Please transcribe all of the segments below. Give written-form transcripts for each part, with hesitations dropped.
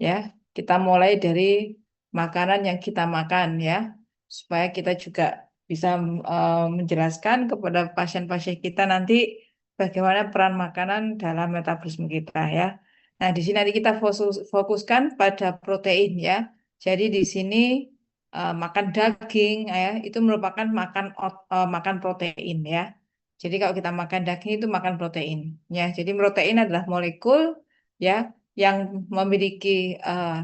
Ya, kita mulai dari makanan yang kita makan ya, supaya kita juga bisa menjelaskan kepada pasien-pasien kita nanti bagaimana peran makanan dalam metabolisme kita ya. Nah, di sini nanti kita fokuskan pada protein ya. Jadi di sini makan daging ya, itu merupakan makan protein ya. Jadi kalau kita makan daging itu makan protein ya. Jadi protein adalah molekul ya yang memiliki eh,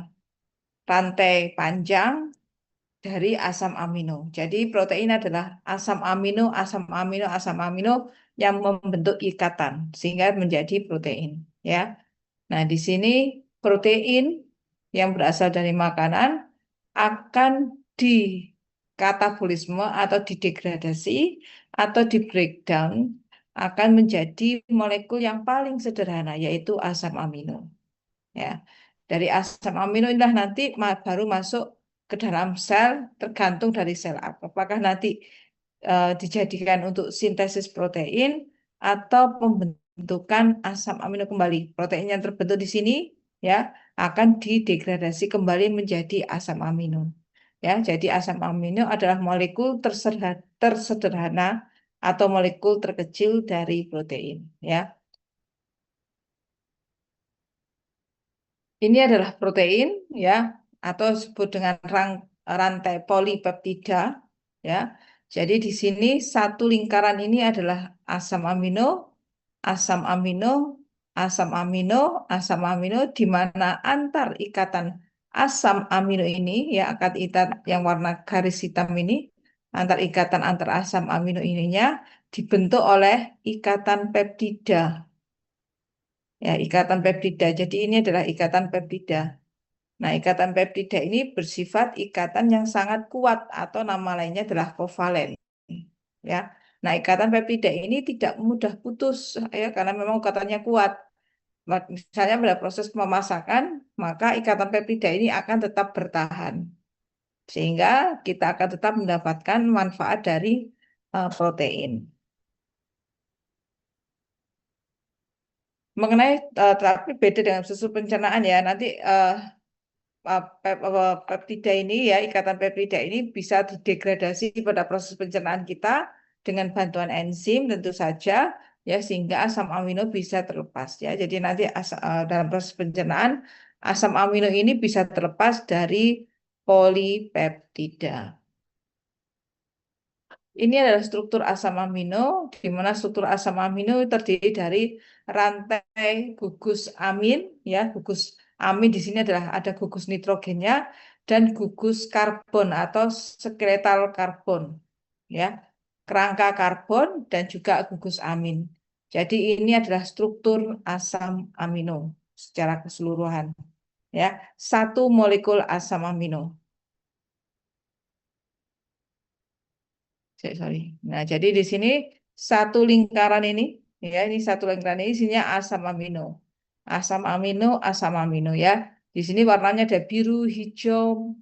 rantai panjang dari asam amino. Jadi protein adalah asam amino, asam amino, asam amino yang membentuk ikatan sehingga menjadi protein. Ya, nah di sini protein yang berasal dari makanan akan dikatabolisme atau didegradasi atau di breakdown akan menjadi molekul yang paling sederhana yaitu asam amino. Ya, dari asam amino inilah nanti baru masuk ke dalam sel tergantung dari sel apa. Apakah nanti dijadikan untuk sintesis protein atau pembentukan asam amino kembali. Protein yang terbentuk di sini ya akan didegradasi kembali menjadi asam amino. Ya, jadi asam amino adalah molekul tersederhana atau molekul terkecil dari protein. Ya, ini adalah protein ya atau disebut dengan rantai polipeptida ya. Jadi di sini satu lingkaran ini adalah asam amino, asam amino, asam amino, asam amino di mana antar ikatan asam amino ini ya akad ikat yang warna garis hitam ini antar ikatan antar asam amino ininya dibentuk oleh ikatan peptida. Ya, ikatan peptida. Jadi ini adalah ikatan peptida. Nah, ikatan peptida ini bersifat ikatan yang sangat kuat atau nama lainnya adalah kovalen. Ya. Nah, ikatan peptida ini tidak mudah putus ya karena memang ikatannya kuat. Misalnya pada proses pemasakan, maka ikatan peptida ini akan tetap bertahan sehingga kita akan tetap mendapatkan manfaat dari protein. Mengenai terapi beda dengan susu pencernaan ya, nanti peptida ini ya ikatan peptida ini bisa didegradasi pada proses pencernaan kita dengan bantuan enzim tentu saja ya sehingga asam amino bisa terlepas ya. Jadi nanti dalam proses pencernaan asam amino ini bisa terlepas dari polipeptida. Ini adalah struktur asam amino, di mana struktur asam amino terdiri dari rantai gugus amin, ya gugus amin di sini adalah ada gugus nitrogennya dan gugus karbon atau skeletal karbon, ya kerangka karbon dan juga gugus amin. Jadi ini adalah struktur asam amino secara keseluruhan, ya satu molekul asam amino. Sorry. Nah, jadi di sini satu lingkaran ini, ya, ini satu lingkaran ini isinya asam amino ya. Di sini warnanya ada biru, hijau,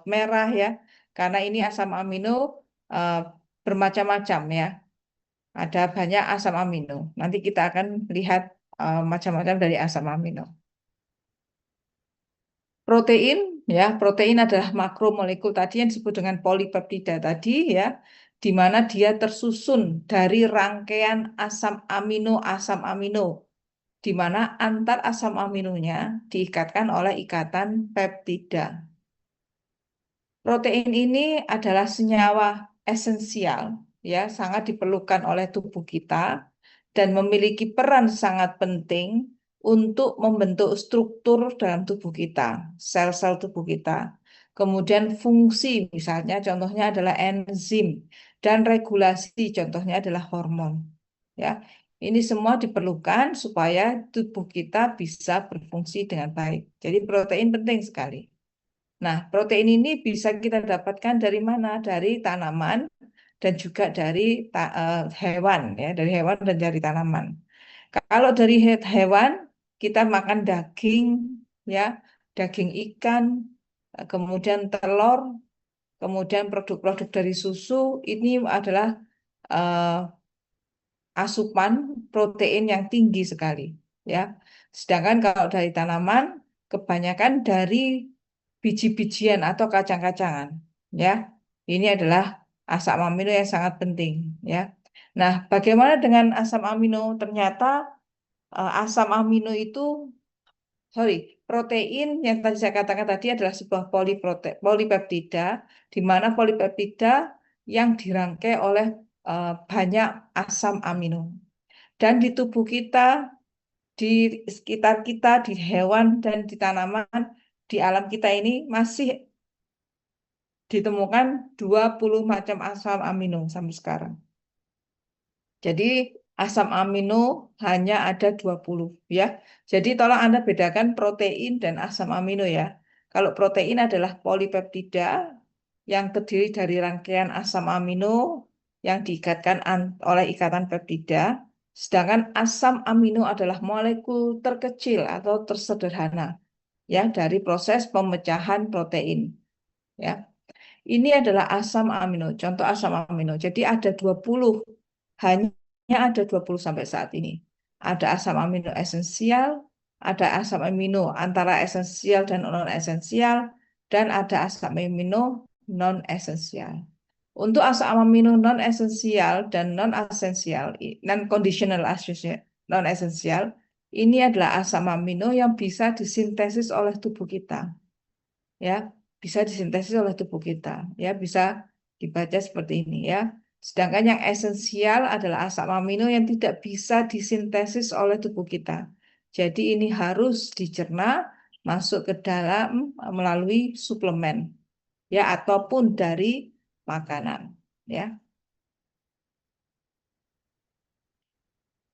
merah ya. Karena ini asam amino eh, bermacam-macam ya. Ada banyak asam amino. Nanti kita akan lihat macam-macam dari asam amino. Protein, ya, protein adalah makromolekul tadi yang disebut dengan polipeptida tadi, ya, di mana dia tersusun dari rangkaian asam amino, di mana antar asam aminonya diikatkan oleh ikatan peptida. Protein ini adalah senyawa esensial, ya, sangat diperlukan oleh tubuh kita dan memiliki peran sangat penting untuk membentuk struktur dalam tubuh kita, sel-sel tubuh kita. Kemudian fungsi, misalnya contohnya adalah enzim dan regulasi, contohnya adalah hormon. Ya, ini semua diperlukan supaya tubuh kita bisa berfungsi dengan baik. Jadi protein penting sekali. Nah, protein ini bisa kita dapatkan dari mana? Dari tanaman dan juga dari hewan, ya, dari hewan dan dari tanaman. Kalau dari hewan, kita makan daging, ya, daging ikan, kemudian telur, kemudian produk-produk dari susu, ini adalah eh, asupan protein yang tinggi sekali, ya. Sedangkan kalau dari tanaman, kebanyakan dari biji-bijian atau kacang-kacangan. Ya, ini adalah asam amino yang sangat penting. Ya, nah bagaimana dengan asam amino? Ternyata asam amino itu, sorry, protein yang tadi saya katakan tadi adalah sebuah polipeptida, di mana polipeptida yang dirangkai oleh banyak asam amino. Dan di tubuh kita, di sekitar kita, di hewan dan di tanaman, di alam kita ini masih ditemukan 20 macam asam amino sampai sekarang. Jadi asam amino hanya ada 20 ya. Jadi tolong Anda bedakan protein dan asam amino ya. Kalau protein adalah polipeptida yang terdiri dari rangkaian asam amino yang diikatkan oleh ikatan peptida. Sedangkan asam amino adalah molekul terkecil atau tersederhana ya dari proses pemecahan protein ya. Ini adalah asam amino, contoh asam amino. Jadi ada 20, hanya ada 20 sampai saat ini. Ada asam amino esensial, ada asam amino antara esensial dan non esensial, dan ada asam amino non esensial. Untuk asam amino non esensial dan non esensial, non conditional non esensial, ini adalah asam amino yang bisa disintesis oleh tubuh kita, ya, bisa disintesis oleh tubuh kita, ya, bisa dibaca seperti ini, ya. Sedangkan yang esensial adalah asam amino yang tidak bisa disintesis oleh tubuh kita. Jadi ini harus dicerna masuk ke dalam melalui suplemen, ya, ataupun dari makanan, ya.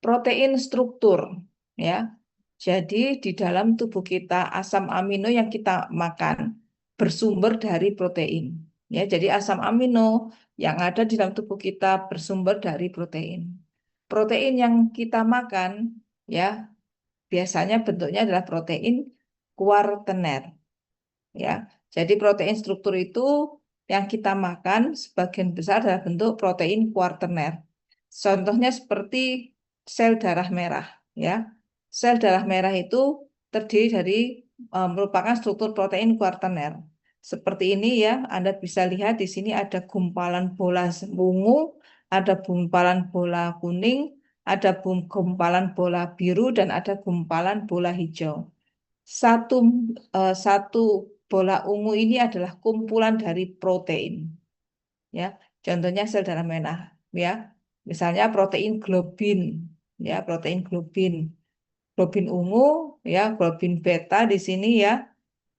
Protein struktur, ya. Jadi di dalam tubuh kita asam amino yang kita makan bersumber dari protein. Ya, jadi asam amino yang ada di dalam tubuh kita bersumber dari protein. Protein yang kita makan ya biasanya bentuknya adalah protein kuartener. Ya, jadi protein struktur itu yang kita makan sebagian besar adalah bentuk protein kuartener. Contohnya seperti sel darah merah, ya. Sel darah merah itu terdiri dari merupakan struktur protein kuartener. Seperti ini ya, Anda bisa lihat di sini ada gumpalan bola ungu, ada gumpalan bola kuning, ada gumpalan bola biru dan ada gumpalan bola hijau. Satu satu bola ungu ini adalah kumpulan dari protein, ya. Contohnya sel darah merah, ya. Misalnya protein globin, ya, protein globin. Globin ungu, ya, globin beta di sini ya.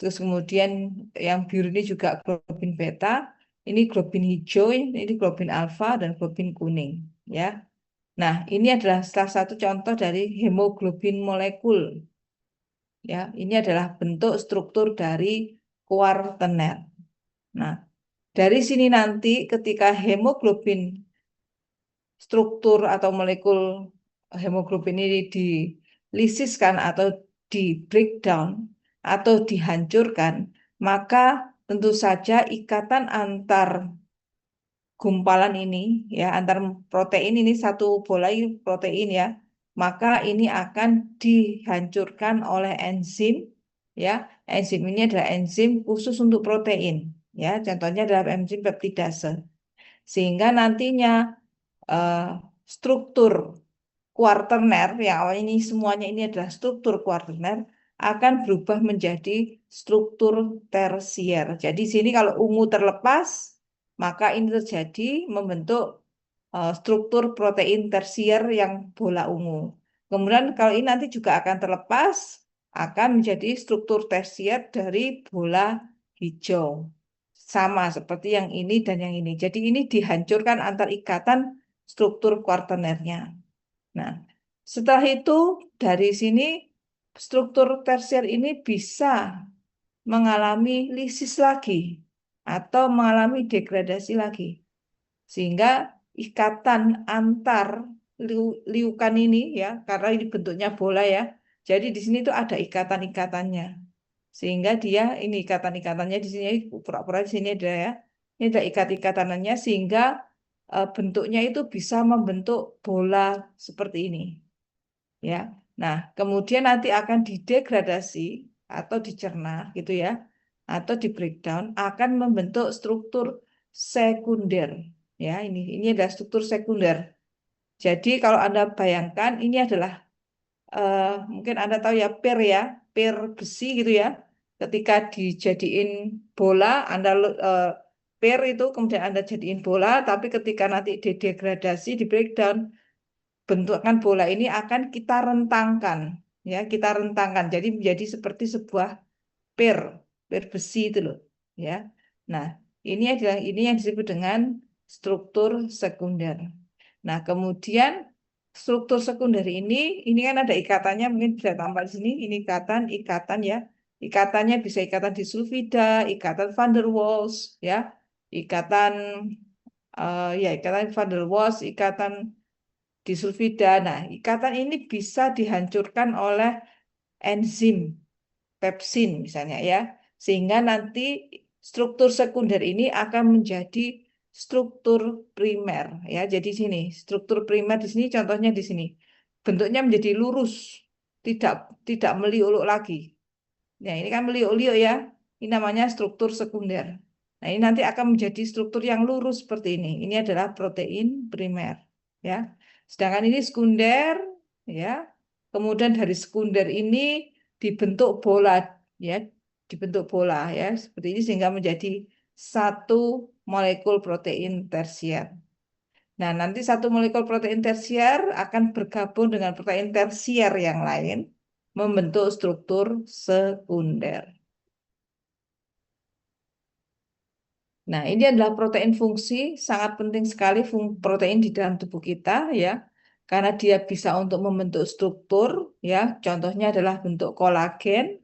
Terus kemudian yang biru ini juga globin beta. Ini globin hijau, ini globin alfa dan globin kuning, ya. Nah, ini adalah salah satu contoh dari hemoglobin molekul. Ya, ini adalah bentuk struktur dari kuartener. Nah, dari sini nanti ketika hemoglobin struktur atau molekul hemoglobin ini dilisiskan atau di breakdown atau dihancurkan, maka tentu saja ikatan antar gumpalan ini ya antar protein ini satu bola ini protein ya, maka ini akan dihancurkan oleh enzim ya. Enzim ini adalah enzim khusus untuk protein ya, contohnya adalah enzim peptidase, sehingga nantinya eh, struktur kuarterner yang awal ini semuanya ini adalah struktur kuarterner akan berubah menjadi struktur tersier. Jadi sini kalau ungu terlepas, maka ini terjadi membentuk struktur protein tersier yang bola ungu. Kemudian kalau ini nanti juga akan terlepas, akan menjadi struktur tersier dari bola hijau. Sama seperti yang ini dan yang ini. Jadi ini dihancurkan antar ikatan struktur kuarternernya. Nah, setelah itu dari sini struktur tersier ini bisa mengalami lisis lagi atau mengalami degradasi lagi. Sehingga ikatan antar liukan ini ya, karena ini bentuknya bola ya. Jadi di sini tuh ada ikatan-ikatannya. Sehingga dia ini ikatan-ikatannya di sini pura-pura di sini ada ya. Ini ada ikat-ikatannya sehingga bentuknya itu bisa membentuk bola seperti ini. Ya. Nah, kemudian nanti akan didegradasi atau dicerna gitu ya, atau di breakdown akan membentuk struktur sekunder. Ya, ini adalah struktur sekunder. Jadi kalau Anda bayangkan ini adalah mungkin Anda tahu ya, pir besi gitu ya. Ketika dijadiin bola, pir itu kemudian Anda jadiin bola, tapi ketika nanti didegradasi, di breakdown, bentukan bola ini akan kita rentangkan, ya, kita rentangkan. Jadi menjadi seperti sebuah pir, pir besi itu loh, ya. Nah, ini yang disebut dengan struktur sekunder. Nah, kemudian struktur sekunder ini kan ada ikatannya, mungkin bisa tampak di sini, ini ikatan ya. Ikatannya bisa ikatan disulfida, ikatan van der Waals, ya, ikatan ikatan van der Waals, ikatan disulfida. Nah, ikatan ini bisa dihancurkan oleh enzim pepsin misalnya ya, sehingga nanti struktur sekunder ini akan menjadi struktur primer ya. Jadi sini struktur primer di sini contohnya di sini bentuknya menjadi lurus, tidak tidak meliuk-liuk lagi. Nah, ini kan meliuk-liuk ya. Ini namanya struktur sekunder. Nah, ini nanti akan menjadi struktur yang lurus seperti ini. Ini adalah protein primer ya. Sedangkan ini sekunder ya. Kemudian dari sekunder ini dibentuk bola ya, dibentuk bola ya seperti ini sehingga menjadi satu molekul protein tersier. Nah, nanti satu molekul protein tersier akan bergabung dengan protein tersier yang lain membentuk struktur sekunder. Nah, ini adalah protein fungsi, sangat penting sekali protein di dalam tubuh kita ya, karena dia bisa untuk membentuk struktur ya, contohnya adalah bentuk kolagen.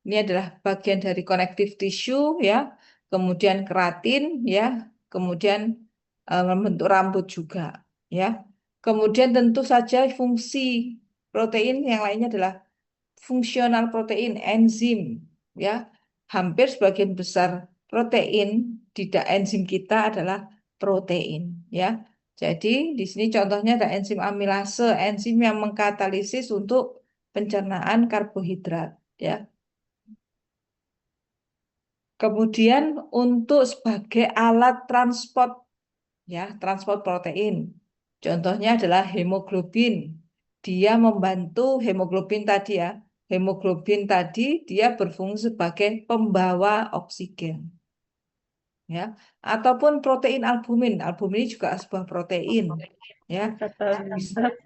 Ini adalah bagian dari connective tissue ya, kemudian keratin ya, kemudian membentuk rambut juga ya. Kemudian tentu saja fungsi protein yang lainnya adalah fungsional protein, enzim ya. Hampir sebagian besar protein tidak enzim kita adalah protein ya. Jadi di sini contohnya ada enzim amilase, enzim yang mengkatalisis untuk pencernaan karbohidrat ya. Kemudian untuk sebagai alat transport ya, transport protein. Contohnya adalah hemoglobin. Dia membantu hemoglobin tadi ya. Hemoglobin tadi dia berfungsi sebagai pembawa oksigen. Ya, ataupun protein albumin. Albumin ini juga sebuah protein ya.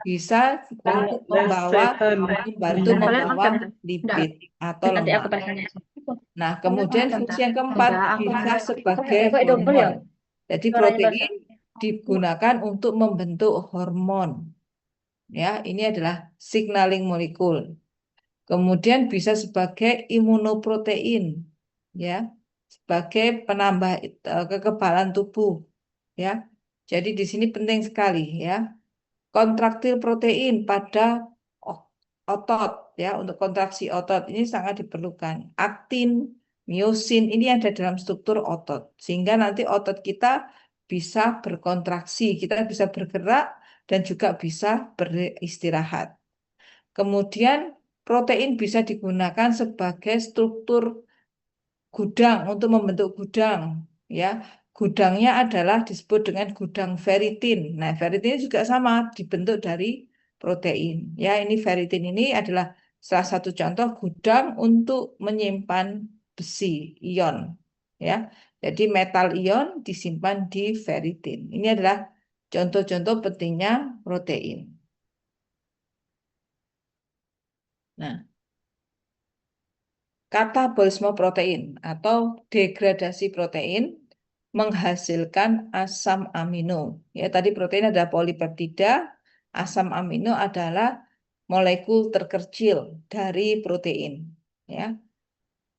Bisa untuk membantu membawa lipid atau Nanti aku lemak. pasangnya. Nah, kemudian fungsi yang keempat bisa sebagai Double ya? hormon. Jadi Suaranya protein basah. digunakan untuk membentuk hormon. Ya, ini adalah signaling molekul. Kemudian bisa sebagai imunoprotein, ya, sebagai penambah kekebalan tubuh, ya. Jadi di sini penting sekali, ya. Kontraktil protein pada otot, ya, untuk kontraksi otot ini sangat diperlukan. Aktin, miosin ini ada dalam struktur otot, sehingga nanti otot kita bisa berkontraksi, kita bisa bergerak dan juga bisa beristirahat. Kemudian protein bisa digunakan sebagai struktur gudang untuk membentuk gudang, ya. Gudangnya adalah disebut dengan gudang ferritin. Nah, ferritin juga sama dibentuk dari protein. Ya, ini ferritin ini adalah salah satu contoh gudang untuk menyimpan besi ion, ya. Jadi metal ion disimpan di ferritin. Ini adalah contoh-contoh pentingnya protein. Nah, katabolisme protein atau degradasi protein menghasilkan asam amino. Ya, tadi protein ada polipeptida, asam amino adalah molekul terkecil dari protein. Ya,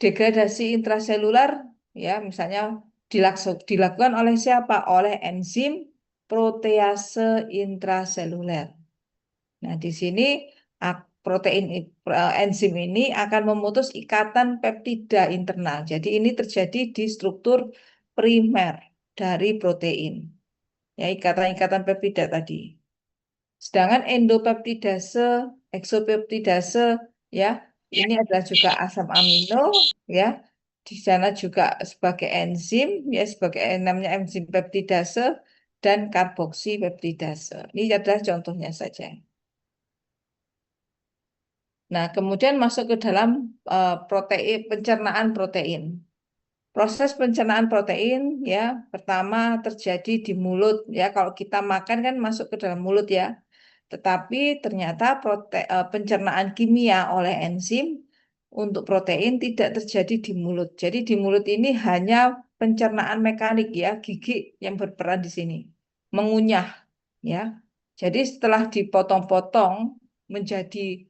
degradasi intraseluler, ya, misalnya dilakukan oleh siapa? Oleh enzim protease intraseluler. Nah, di sini enzim ini akan memutus ikatan peptida internal. Jadi ini terjadi di struktur primer dari protein. Ya, ikatan-ikatan peptida tadi. Sedangkan endopeptidase, eksopeptidase ya, Ini adalah juga asam amino, ya. Di sana juga sebagai enzim, ya, sebagai namanya enzim peptidase dan karboksipeptidase. Ini adalah contohnya saja. Nah, kemudian masuk ke dalam protein, pencernaan protein. Proses pencernaan protein, ya, pertama terjadi di mulut, ya. Kalau kita makan kan masuk ke dalam mulut, ya. Tetapi ternyata pencernaan kimia oleh enzim untuk protein tidak terjadi di mulut. Jadi di mulut ini hanya pencernaan mekanik, ya, gigi yang berperan di sini, mengunyah, ya. Jadi setelah dipotong-potong menjadi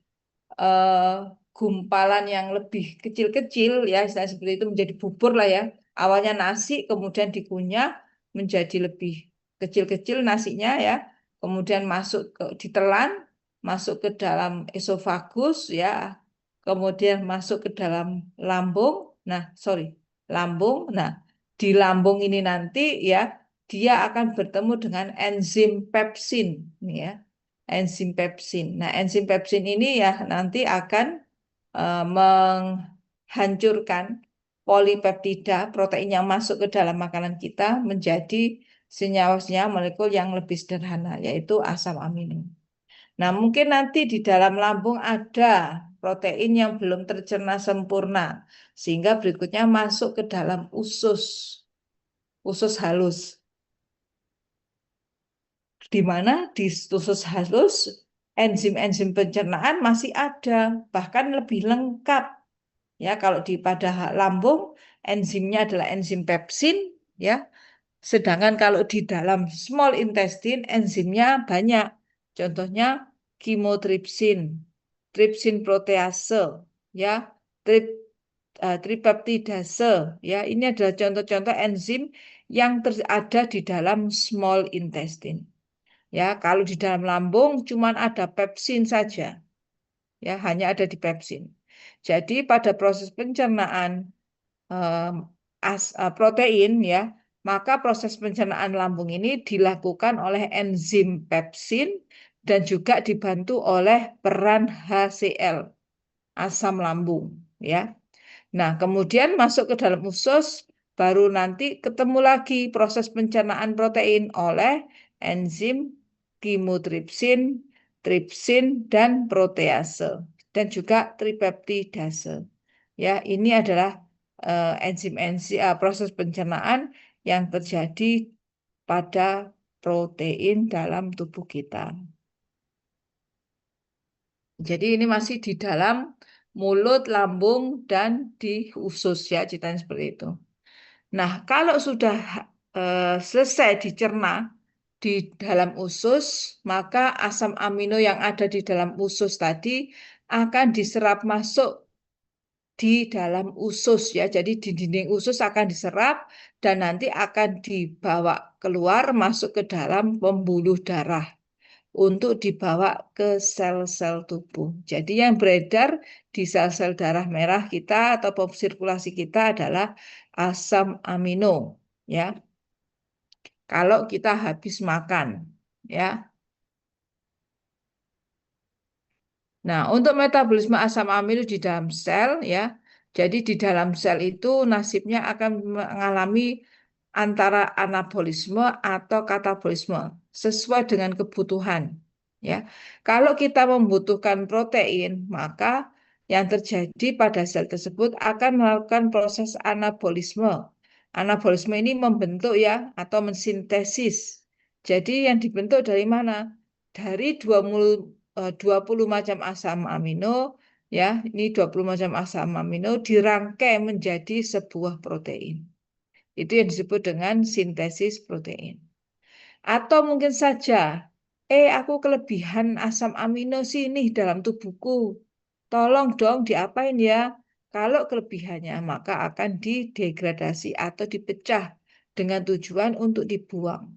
eh, gumpalan yang lebih kecil-kecil, ya, istilahnya seperti itu, menjadi bubur lah, ya. Awalnya nasi, kemudian dikunyah menjadi lebih kecil-kecil nasinya, ya. Kemudian masuk ke ditelan, masuk ke dalam esofagus, ya. Kemudian masuk ke dalam lambung. Nah, sorry, lambung. Nah, di lambung ini nanti, ya, dia akan bertemu dengan enzim pepsin, ya, enzim pepsin. Nah, enzim pepsin ini ya nanti akan menghancurkan polipeptida, protein yang masuk ke dalam makanan kita menjadi senyawa-senyawa molekul yang lebih sederhana, yaitu asam amino. Nah, mungkin nanti di dalam lambung ada protein yang belum tercerna sempurna, sehingga berikutnya masuk ke dalam usus, usus halus. Di mana di usus halus enzim-enzim pencernaan masih ada, bahkan lebih lengkap. Ya, kalau di pada lambung enzimnya adalah enzim pepsin, ya. Sedangkan kalau di dalam small intestine enzimnya banyak. Contohnya chymotrypsin, trypsin protease, ya, tripeptidase, ya. Ini adalah contoh-contoh enzim yang ada di dalam small intestine. Ya, kalau di dalam lambung cuma ada pepsin saja, ya, hanya ada di pepsin. Jadi pada proses pencernaan em, protein, ya, maka proses pencernaan lambung ini dilakukan oleh enzim pepsin dan juga dibantu oleh peran HCl, asam lambung, ya. Nah, kemudian masuk ke dalam usus, baru nanti ketemu lagi proses pencernaan protein oleh enzim chymotrypsin, tripsin, dan protease, dan juga tripeptidase. Ya, ini adalah enzim-enzim proses pencernaan yang terjadi pada protein dalam tubuh kita. Jadi ini masih di dalam mulut, lambung, dan di usus, ya, ceritanya seperti itu. Nah, kalau sudah selesai dicerna di dalam usus, maka asam amino yang ada di dalam usus tadi akan diserap masuk di dalam usus, ya. Jadi di dinding usus akan diserap dan nanti akan dibawa keluar masuk ke dalam pembuluh darah untuk dibawa ke sel-sel tubuh. Jadi yang beredar di sel-sel darah merah kita atau sirkulasi kita adalah asam amino, ya. Kalau kita habis makan, ya. Nah, untuk metabolisme asam amino di dalam sel, ya. Jadi di dalam sel itu nasibnya akan mengalami antara anabolisme atau katabolisme sesuai dengan kebutuhan, ya. Kalau kita membutuhkan protein, maka yang terjadi pada sel tersebut akan melakukan proses anabolisme. Anabolisme ini membentuk, ya, atau mensintesis. Jadi yang dibentuk dari mana? Dari 20 macam asam amino, ya. Ini 20 macam asam amino dirangkai menjadi sebuah protein. Itu yang disebut dengan sintesis protein. Atau mungkin saja, aku kelebihan asam amino sini dalam tubuhku. Tolong dong diapain, ya? Kalau kelebihannya maka akan didegradasi atau dipecah dengan tujuan untuk dibuang,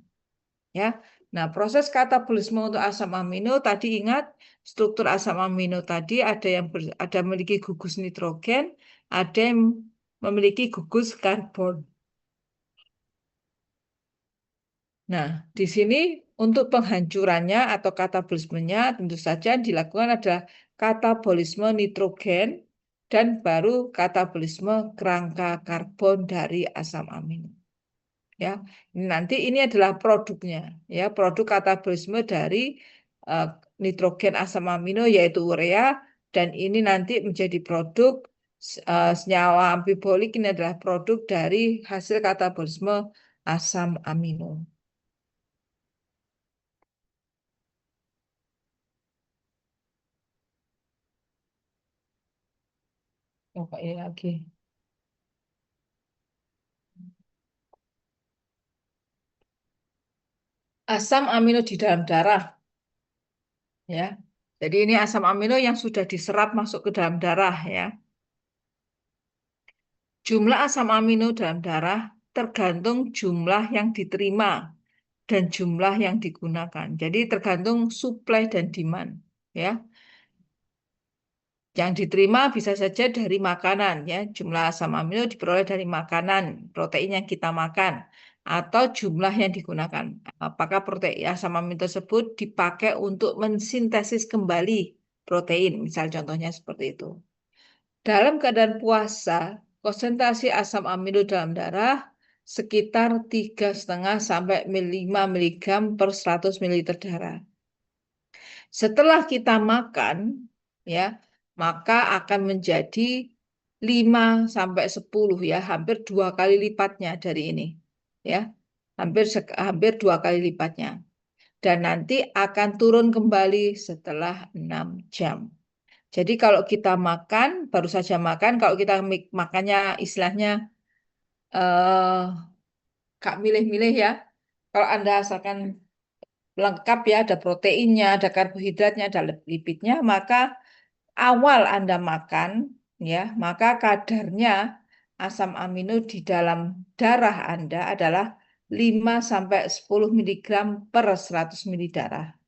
ya. Nah, proses katabolisme untuk asam amino tadi, ingat struktur asam amino tadi ada yang ada memiliki gugus nitrogen, ada yang memiliki gugus karbon. Nah, di sini untuk penghancurannya atau katabolismenya tentu saja dilakukan adalah katabolisme nitrogen, dan baru katabolisme kerangka karbon dari asam amino. Ya, nanti ini adalah produknya, ya, produk katabolisme dari eh, nitrogen asam amino yaitu urea, dan ini nanti menjadi produk senyawa amfibolik. Ini adalah produk dari hasil katabolisme asam amino. Oh, ini lagi. Asam amino di dalam darah, ya. Jadi ini asam amino yang sudah diserap masuk ke dalam darah, ya. Jumlah asam amino dalam darah tergantung jumlah yang diterima dan jumlah yang digunakan. Jadi tergantung supply dan demand, ya. Yang diterima bisa saja dari makanan, ya. Jumlah asam amino diperoleh dari makanan, protein yang kita makan, atau jumlah yang digunakan. Apakah protein asam amino tersebut dipakai untuk mensintesis kembali protein, misal contohnya seperti itu. Dalam keadaan puasa, konsentrasi asam amino dalam darah sekitar 3,5 sampai 5 mg per 100 ml darah. Setelah kita makan, ya, maka akan menjadi 5 sampai 10, ya, hampir 2 kali lipatnya dari ini. Ya, hampir 2 kali lipatnya. Dan nanti akan turun kembali setelah 6 jam. Jadi kalau kita makan, baru saja makan, kalau kita makannya istilahnya gak milih-milih, ya. Kalau Anda asalkan lengkap, ya, ada proteinnya, ada karbohidratnya, ada lipidnya, maka awal Anda makan, ya, maka kadarnya asam amino di dalam darah Anda adalah 5 sampai 10 miligram per 100 ml darah.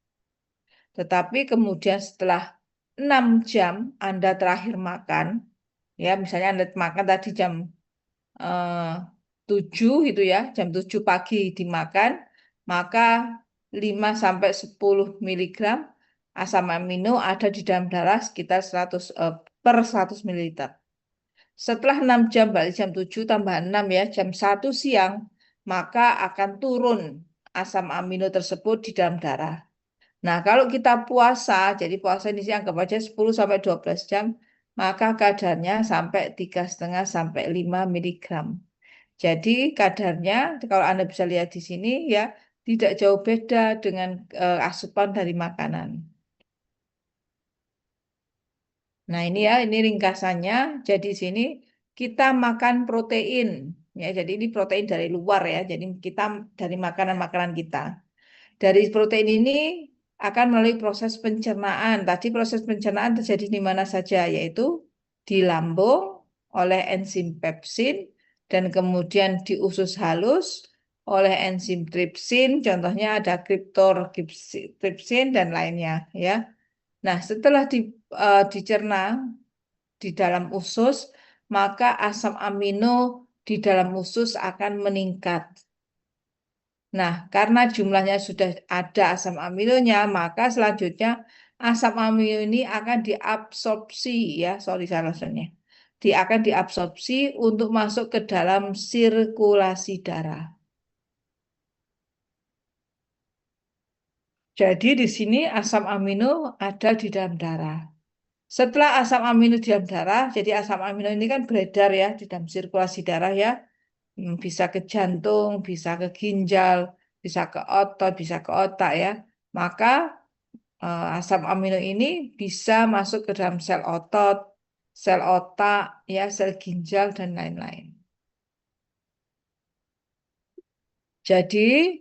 Tetapi kemudian setelah 6 jam Anda terakhir makan, ya, misalnya Anda makan tadi jam 7 itu, ya, jam 7 pagi dimakan, maka 5 sampai 10 miligram asam amino ada di dalam darah sekitar 100 per 100 ml. Setelah 6 jam, balik jam 7 tambah 6, ya, jam 1 siang, maka akan turun asam amino tersebut di dalam darah. Nah, kalau kita puasa, jadi puasa ini sih anggap aja 10 sampai 12 jam, maka kadarnya sampai 3,5 sampai 5 mg. Jadi kadarnya kalau Anda bisa lihat di sini, ya, tidak jauh beda dengan asupan dari makanan. Nah, ini, ya, ini ringkasannya. Jadi sini kita makan protein, ya. Jadi ini protein dari luar, ya. Jadi kita dari makanan-makanan kita. Dari protein ini akan melalui proses pencernaan. Tadi proses pencernaan terjadi di mana saja, yaitu di lambung oleh enzim pepsin, dan kemudian di usus halus oleh enzim tripsin, contohnya ada tripsin dan lainnya, ya. Nah, setelah dicerna di dalam usus, maka asam amino di dalam usus akan meningkat. Nah, karena jumlahnya sudah ada asam aminonya, maka selanjutnya asam amino ini akan diabsorpsi, ya, sorry salah satunya. Dia akan diabsorpsi untuk masuk ke dalam sirkulasi darah. Jadi di sini asam amino ada di dalam darah. Setelah asam amino di dalam darah, jadi asam amino ini kan beredar, ya, di dalam sirkulasi darah, ya. Bisa ke jantung, bisa ke ginjal, bisa ke otot, bisa ke otak, ya. Maka asam amino ini bisa masuk ke dalam sel otot, sel otak, ya, sel ginjal dan lain-lain. Jadi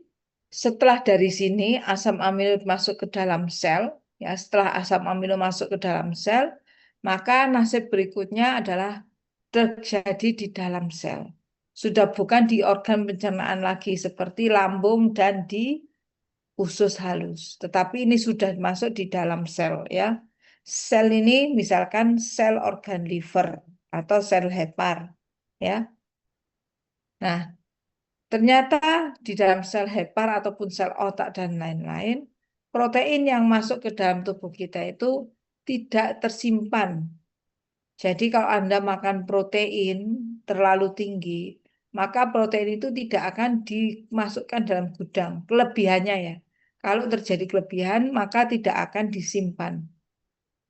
setelah dari sini asam amino masuk ke dalam sel, ya, setelah asam amino masuk ke dalam sel, maka nasib berikutnya adalah terjadi di dalam sel. Sudah bukan di organ pencernaan lagi seperti lambung dan di usus halus, tetapi ini sudah masuk di dalam sel, ya. Sel ini misalkan sel organ liver atau sel hepar, ya. Nah, ternyata di dalam sel hepar ataupun sel otak dan lain-lain, protein yang masuk ke dalam tubuh kita itu tidak tersimpan Jadi kalau Anda makan protein terlalu tinggi, maka protein itu tidak akan dimasukkan dalam gudang. Kelebihannya ya. Kalau terjadi kelebihan, maka tidak akan disimpan,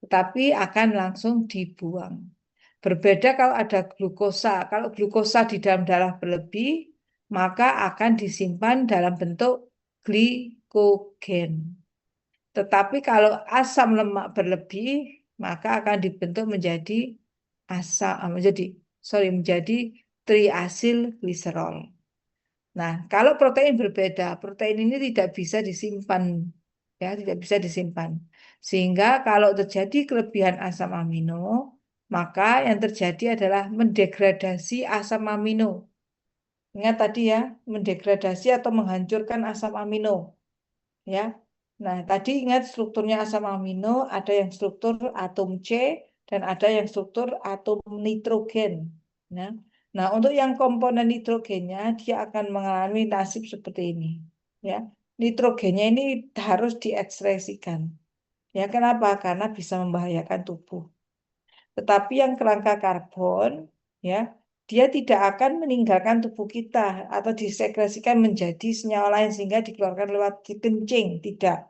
tetapi akan langsung dibuang. Berbeda kalau ada glukosa. Kalau glukosa di dalam darah berlebih, maka akan disimpan dalam bentuk glikogen. Tetapi kalau asam lemak berlebih, maka akan dibentuk menjadi menjadi triasil gliserol. Nah, kalau protein berbeda, protein ini tidak bisa disimpan, ya, tidak bisa disimpan. Sehingga kalau terjadi kelebihan asam amino, maka yang terjadi adalah mendegradasi asam amino. Ingat tadi ya, mendegradasi atau menghancurkan asam amino, ya. Nah, tadi ingat strukturnya asam amino, ada yang struktur atom C dan ada yang struktur atom nitrogen. Nah, nah untuk yang komponen nitrogennya dia akan mengalami nasib seperti ini, ya. Nitrogennya ini harus diekspresikan. Ya, kenapa? Karena bisa membahayakan tubuh. Tetapi yang kerangka karbon, ya, dia tidak akan meninggalkan tubuh kita atau disekresikan menjadi senyawa lain sehingga dikeluarkan lewat kencing, tidak.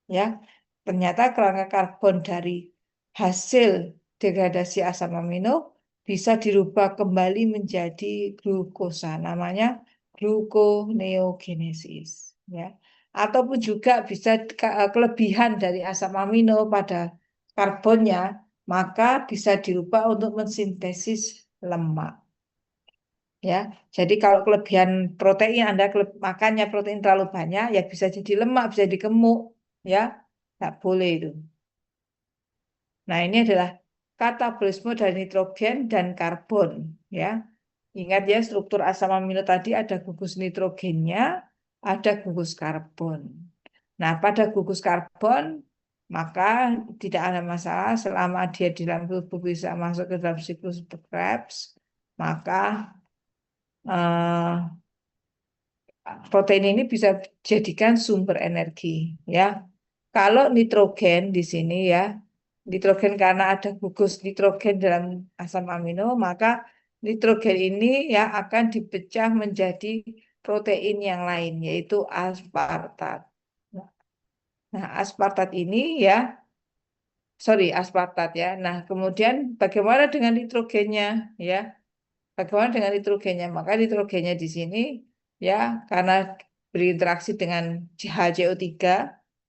Ya, ternyata kerangka karbon dari hasil degradasi asam amino bisa dirubah kembali menjadi glukosa, namanya gluconeogenesis, ya. Ataupun juga bisa kelebihan dari asam amino pada karbonnya, maka bisa dirubah untuk mensintesis lemak. Ya, jadi kalau kelebihan protein Anda makannya protein terlalu banyak, ya bisa jadi lemak, bisa jadi gemuk, ya, nggak boleh itu. Nah, ini adalah katabolisme dari nitrogen dan karbon, ya. Ingat ya, struktur asam amino tadi ada gugus nitrogennya, ada gugus karbon. Nah, pada gugus karbon, maka tidak ada masalah selama dia di dalam tubuh bisa masuk ke dalam siklus Krebs, maka eh, protein ini bisa dijadikan sumber energi, ya. Kalau nitrogen di sini ya, nitrogen karena ada gugus nitrogen dalam asam amino, maka nitrogen ini ya akan dipecah menjadi protein yang lain, yaitu aspartat. Nah, aspartat ini ya, aspartat ya. Nah, kemudian bagaimana dengan nitrogennya ya? Bagaimana dengan nitrogennya? Maka nitrogennya di sini ya karena berinteraksi dengan HCO3,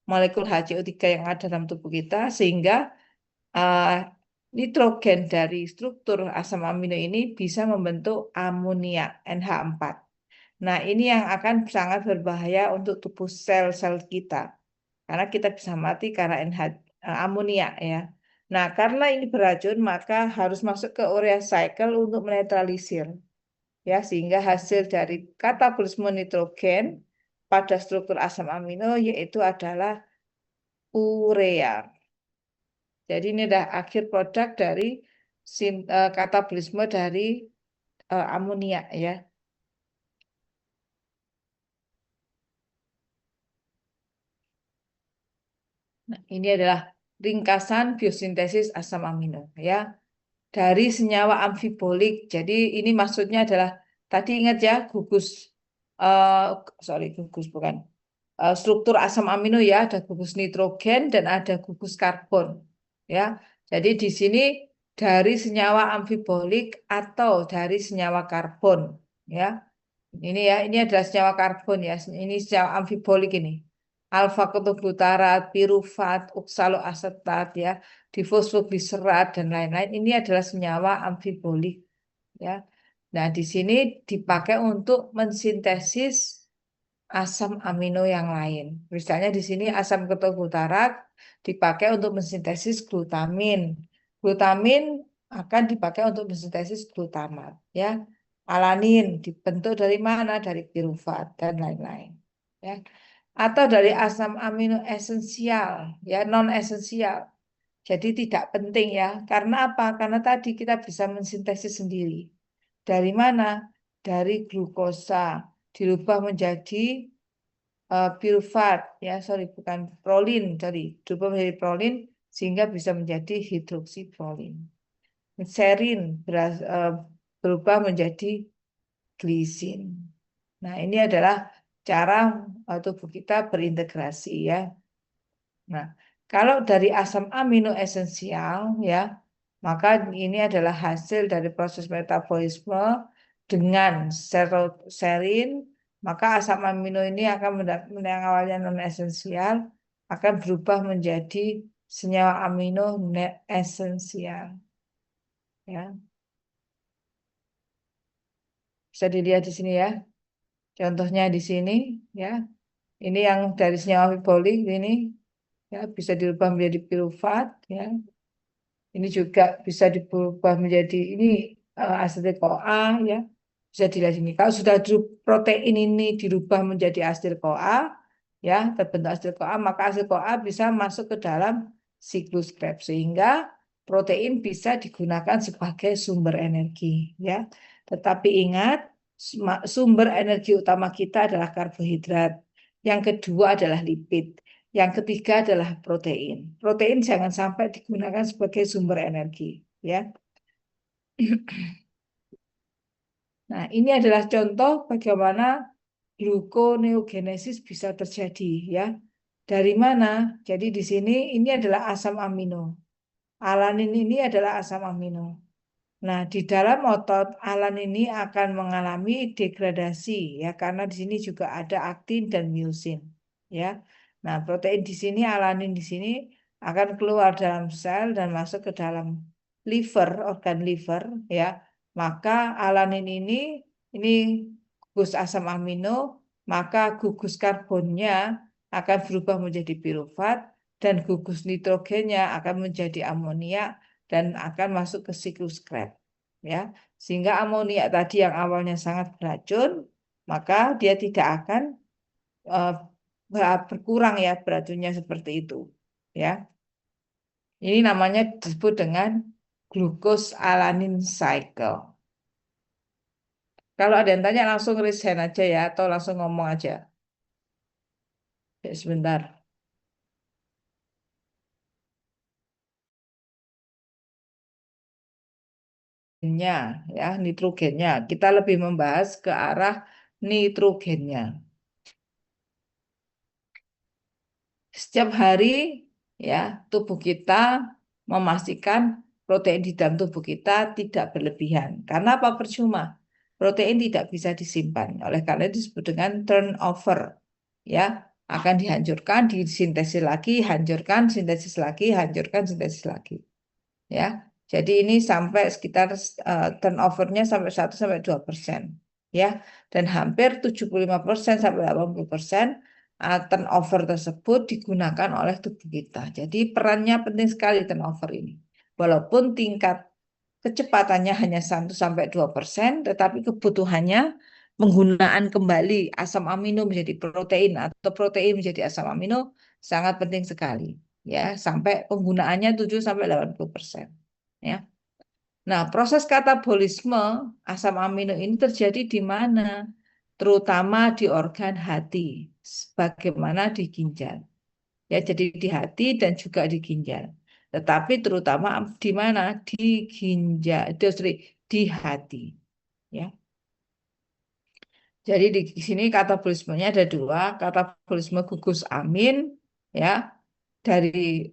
molekul HCO3 yang ada dalam tubuh kita sehingga uh, nitrogen dari struktur asam amino ini bisa membentuk amonia NH4. Nah, ini yang akan sangat berbahaya untuk tubuh sel-sel kita karena kita bisa mati karena amonia ya. Nah, karena ini beracun, maka harus masuk ke urea cycle untuk menetralisir. Ya, sehingga hasil dari katabolisme nitrogen pada struktur asam amino yaitu adalah urea. Jadi ini adalah akhir produk dari katabolisme dari amonia ya. Nah, ini adalah ringkasan biosintesis asam amino ya. Dari senyawa amfibolik. Jadi ini maksudnya adalah tadi ingat ya gugus gugus bukan struktur asam amino ya ada gugus nitrogen dan ada gugus karbon ya. Jadi di sini dari senyawa amfibolik atau dari senyawa karbon ya. Ini ya, ini adalah senyawa karbon ya. Ini senyawa amfibolik ini. Alfa ketobutarat, pirufat, oksaloasetat ya, difosfogliserat dan lain-lain. Ini adalah senyawa amfibolik ya. Nah, di sini dipakai untuk mensintesis asam amino yang lain. Misalnya di sini asam ketobutarat dipakai untuk mensintesis glutamin. Glutamin akan dipakai untuk mensintesis glutamat ya. Alanin dibentuk dari mana? Dari pirufat dan lain-lain. Ya. Atau dari asam amino esensial, ya non esensial. Jadi tidak penting ya. Karena apa? Karena tadi kita bisa mensintesis sendiri. Dari mana? Dari glukosa dirubah menjadi pirufat ya, bukan prolin, dirubah menjadi prolin sehingga bisa menjadi hidroksiprolin. serin berubah menjadi glisin. Nah, ini adalah cara tubuh kita berintegrasi ya. Nah, kalau dari asam amino esensial ya, maka ini adalah hasil dari proses metabolisme dengan serin, maka asam amino ini akan yang awalnya non esensial akan berubah menjadi senyawa amino esensial ya. Bisa dilihat di sini ya. Contohnya di sini ya. Ini yang dari senyawa fibrolik ini ya bisa dirubah menjadi piruvat ya. Ini juga bisa dirubah menjadi ini asetil CoA ya. Bisa dilihat ini. Kalau sudah protein ini dirubah menjadi asetil CoA ya, terbentuk asetil CoA, maka asetil CoA bisa masuk ke dalam siklus Krebs sehingga protein bisa digunakan sebagai sumber energi ya. Tetapi ingat sumber energi utama kita adalah karbohidrat. Yang kedua adalah lipid. Yang ketiga adalah protein. Protein jangan sampai digunakan sebagai sumber energi, ya. Nah, ini adalah contoh bagaimana gluconeogenesis bisa terjadi, ya. Dari mana? Jadi di sini ini adalah asam amino. Alanin ini adalah asam amino. Nah, di dalam otot alan ini akan mengalami degradasi ya karena di sini juga ada aktin dan miosin ya. Nah, protein di sini alanin di sini akan keluar dalam sel dan masuk ke dalam liver, organ liver ya. Maka alanin ini gugus asam amino, maka gugus karbonnya akan berubah menjadi piruvat dan gugus nitrogennya akan menjadi amonia dan akan masuk ke siklus Krebs ya sehingga amonia tadi yang awalnya sangat beracun maka dia tidak akan eh, berkurang ya beracunnya seperti itu ya ini namanya disebut dengan glucose alanin cycle. Kalau ada yang tanya langsung raise hand aja ya atau langsung ngomong aja ya, sebentar. Nya ya nitrogennya kita lebih membahas ke arah nitrogennya. Setiap hari ya tubuh kita memastikan protein di dalam tubuh kita tidak berlebihan. Karena apa percuma? Protein tidak bisa disimpan. Oleh karena itu disebut dengan turnover. Ya, akan dihancurkan, disintesis lagi, hancurkan, sintesis lagi, hancurkan, sintesis lagi. Ya. Jadi ini sampai sekitar turnovernya sampai 1 sampai 2%. Ya, dan hampir 75% sampai 80% turnover tersebut digunakan oleh tubuh kita. Jadi perannya penting sekali turnover ini. Walaupun tingkat kecepatannya hanya 1 sampai 2%, tetapi kebutuhannya penggunaan kembali asam amino menjadi protein atau protein menjadi asam amino sangat penting sekali. Ya, sampai penggunaannya 7 sampai 80%. Ya. Nah, proses katabolisme asam amino ini terjadi di mana? Terutama di organ hati, sebagaimana di ginjal. Ya, jadi di hati dan juga di ginjal. Tetapi terutama di mana? Di ginjal, sorry, di hati. Ya. Jadi di sini katabolismenya ada dua, katabolisme gugus amin, ya, dari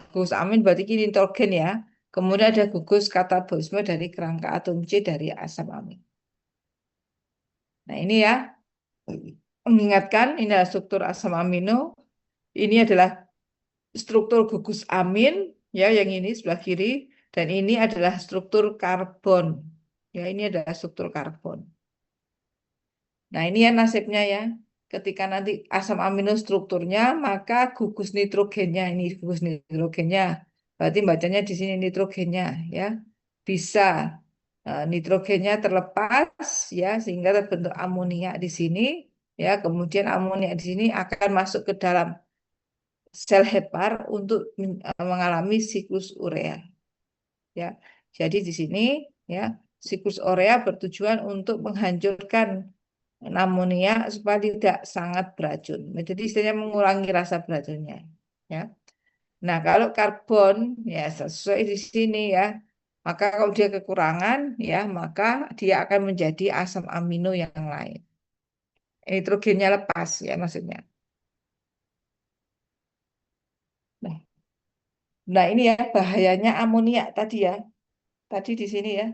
gugus amin berarti ini nitrogen ya. Kemudian ada gugus katabolisme dari kerangka atom C dari asam amin. Nah ini ya, mengingatkan ini adalah struktur asam amino. Ini adalah struktur gugus amin, ya yang ini sebelah kiri. Dan ini adalah struktur karbon. Ya ini adalah struktur karbon. Nah ini ya nasibnya ya. Ketika nanti asam amino strukturnya, maka gugus nitrogennya, ini gugus nitrogennya. Berarti bacanya di sini nitrogennya ya. Bisa nitrogennya terlepas ya sehingga terbentuk amonia di sini ya kemudian amonia di sini akan masuk ke dalam sel hepar untuk mengalami siklus urea ya jadi di sini ya siklus urea bertujuan untuk menghancurkan amonia supaya tidak sangat beracun jadi istilahnya mengurangi rasa beracunnya ya nah kalau karbon ya sesuai di sini ya Maka kalau dia kekurangan, ya, maka dia akan menjadi asam amino yang lain. Nitrogennya lepas, ya maksudnya. Nah, nah, ini ya bahayanya amonia tadi ya. Tadi di sini ya.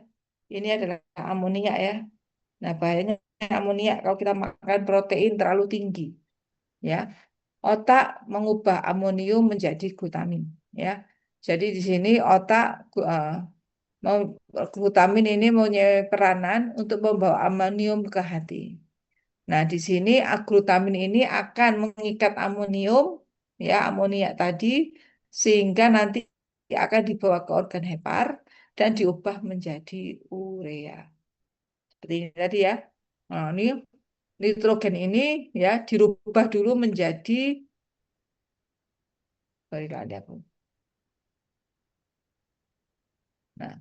Ini adalah amonia ya. Nah, bahayanya amonia kalau kita makan protein terlalu tinggi, ya. Otak mengubah amonium menjadi glutamin, ya. Jadi di sini otak eh, mau glutamin ini mempunyai peranan untuk membawa amonium ke hati. Nah, di sini glutamin ini akan mengikat amonium, ya, amonia tadi, sehingga nanti akan dibawa ke organ hepar dan diubah menjadi urea. Seperti ini tadi ya. Nah, ini nitrogen ini ya dirubah dulu menjadi, sorry, ada aku. Nah,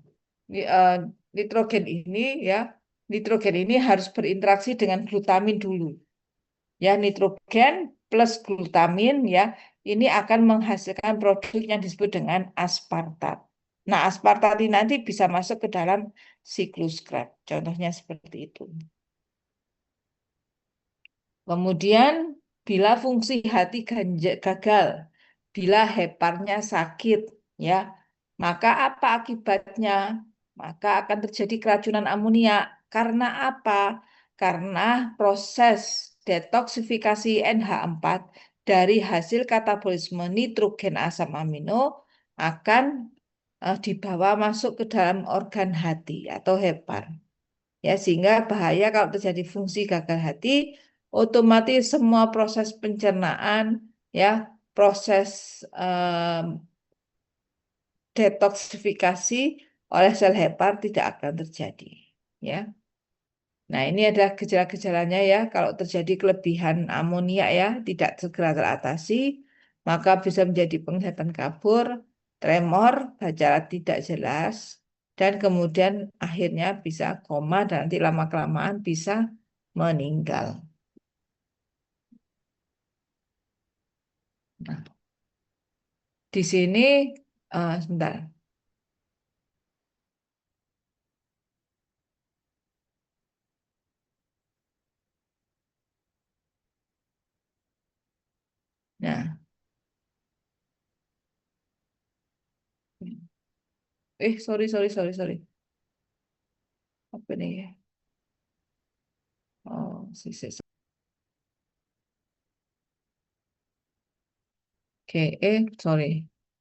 ni- eh, nitrogen ini harus berinteraksi dengan glutamin dulu. Ya, nitrogen plus glutamin ya, ini akan menghasilkan produk yang disebut dengan aspartat. Nah, aspartat ini nanti bisa masuk ke dalam siklus Krebs. Contohnya seperti itu. Kemudian, bila fungsi hati gagal, bila heparnya sakit, ya, maka apa akibatnya? Maka akan terjadi keracunan amonia. Karena apa? Karena proses detoksifikasi NH4 dari hasil katabolisme nitrogen asam amino akan dibawa masuk ke dalam organ hati atau hepar. Ya, sehingga bahaya kalau terjadi fungsi gagal hati, otomatis semua proses pencernaan, ya, proses em, detoksifikasi oleh sel hepar tidak akan terjadi. Ya, nah ini adalah gejala-gejalanya ya. Kalau terjadi kelebihan amonia ya, tidak segera teratasi, maka bisa menjadi penglihatan kabur, tremor, baca tidak jelas, dan kemudian akhirnya bisa koma dan nanti lama-kelamaan bisa meninggal. Nah, di sini sebentar. Nah, sorry, sorry, sorry, sorry. Apa nih ya? Oh, Oke, sorry.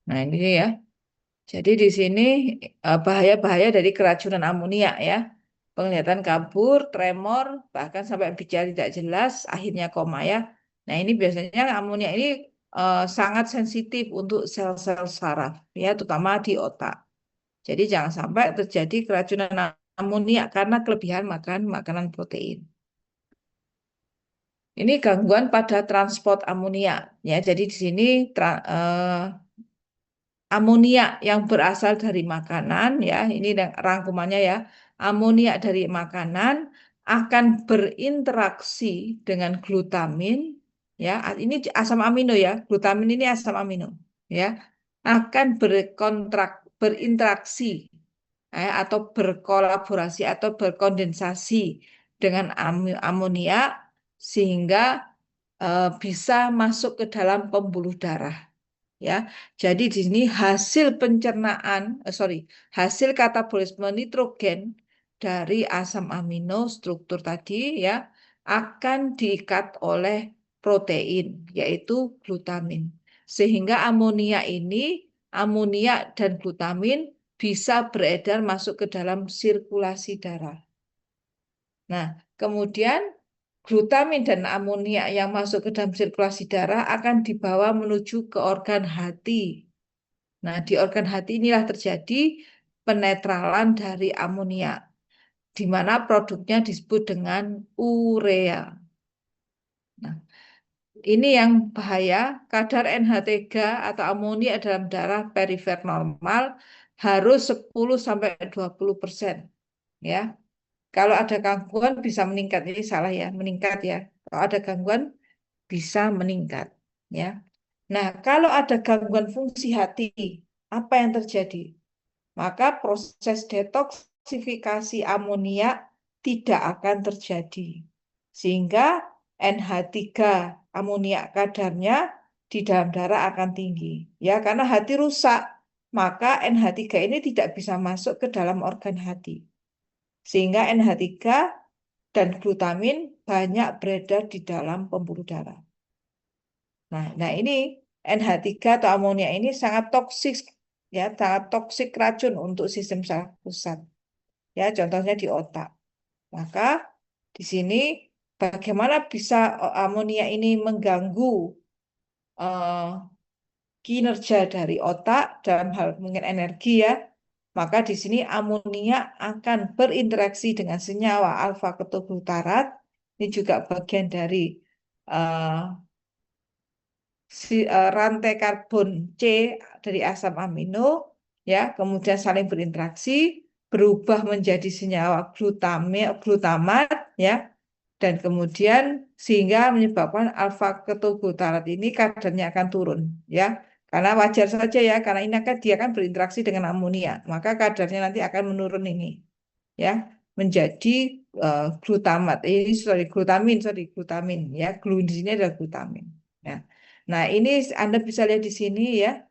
Nah, ini ya. Jadi di sini bahaya-bahaya dari keracunan amonia ya. Penglihatan kabur, tremor, bahkan sampai bicara tidak jelas, akhirnya koma ya. Nah, ini biasanya amonia ini sangat sensitif untuk sel-sel saraf ya, terutama di otak. Jadi jangan sampai terjadi keracunan amonia karena kelebihan makan makanan protein. Ini gangguan pada transport amonia ya. Jadi di sini amonia yang berasal dari makanan ya, ini rangkumannya ya. Amonia dari makanan akan berinteraksi dengan glutamin ya. Ini asam amino ya. Glutamin ini asam amino ya. Akan berinteraksi atau berkolaborasi atau berkondensasi dengan amonia sehingga bisa masuk ke dalam pembuluh darah ya. Jadi di sini hasil pencernaan, hasil katabolisme nitrogen dari asam amino struktur tadi ya akan diikat oleh protein yaitu glutamin. Sehingga amonia dan glutamin bisa beredar masuk ke dalam sirkulasi darah. Nah, kemudian glutamin dan amonia yang masuk ke dalam sirkulasi darah akan dibawa menuju ke organ hati. Nah, di organ hati inilah terjadi penetralan dari amonia, di mana produknya disebut dengan urea. Nah, ini yang bahaya, kadar NH3 atau amonia dalam darah perifer normal harus 10-20%. Ya, kalau ada gangguan bisa meningkat. Ini salah ya, meningkat ya. Kalau ada gangguan bisa meningkat. Ya. Nah, kalau ada gangguan fungsi hati, apa yang terjadi? maka proses detoksifikasi amonia tidak akan terjadi. Sehingga NH3 amonia kadarnya di dalam darah akan tinggi. Ya, karena hati rusak, maka NH3 ini tidak bisa masuk ke dalam organ hati. Sehingga NH3 dan glutamin banyak beredar di dalam pembuluh darah. Nah, ini NH3 atau amonia ini sangat toksik, ya, sangat toksik racun untuk sistem saraf pusat. Ya, contohnya di otak. Maka di sini bagaimana bisa amonia ini mengganggu eh, kinerja dari otak dalam hal mungkin energi ya. Maka di sini amonia akan berinteraksi dengan senyawa alfa ketoglutarat. Ini juga bagian dari eh, rantai karbon C dari asam amino ya, kemudian saling berinteraksi berubah menjadi senyawa glutamat ya, dan kemudian sehingga menyebabkan alfa ketoglutarat ini kadarnya akan turun ya, karena wajar saja ya, karena ini akan dia kan berinteraksi dengan amonia, maka kadarnya nanti akan menurun ini ya, menjadi glutamat. Ini glutamin ya. Glu di sini adalah glutamin. Ya. Nah, ini Anda bisa lihat di sini ya,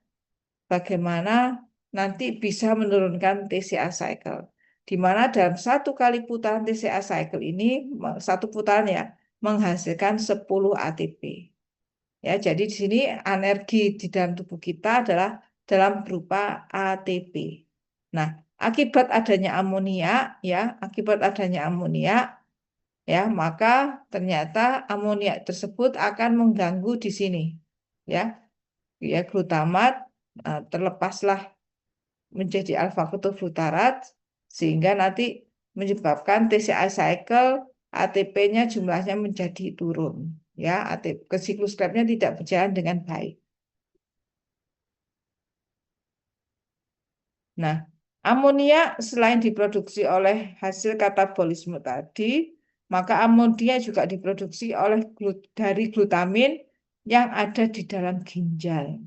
bagaimana nanti bisa menurunkan TCA cycle. Di mana dalam satu kali putaran TCA cycle ini, satu putaran ya, menghasilkan 10 ATP. Ya, jadi di sini energi di dalam tubuh kita adalah dalam berupa ATP. Nah, akibat adanya amonia, ya, akibat adanya amonia, ya, maka ternyata amonia tersebut akan mengganggu di sini, ya, ya glutamat terlepaslah menjadi alfa ketoflutarat sehingga nanti menyebabkan TCA cycle ATP-nya jumlahnya menjadi turun, ya, ATP ke siklus Krebsnya tidak berjalan dengan baik. Nah, amonia selain diproduksi oleh hasil katabolisme tadi, maka amonia juga diproduksi oleh dari glutamin yang ada di dalam ginjal.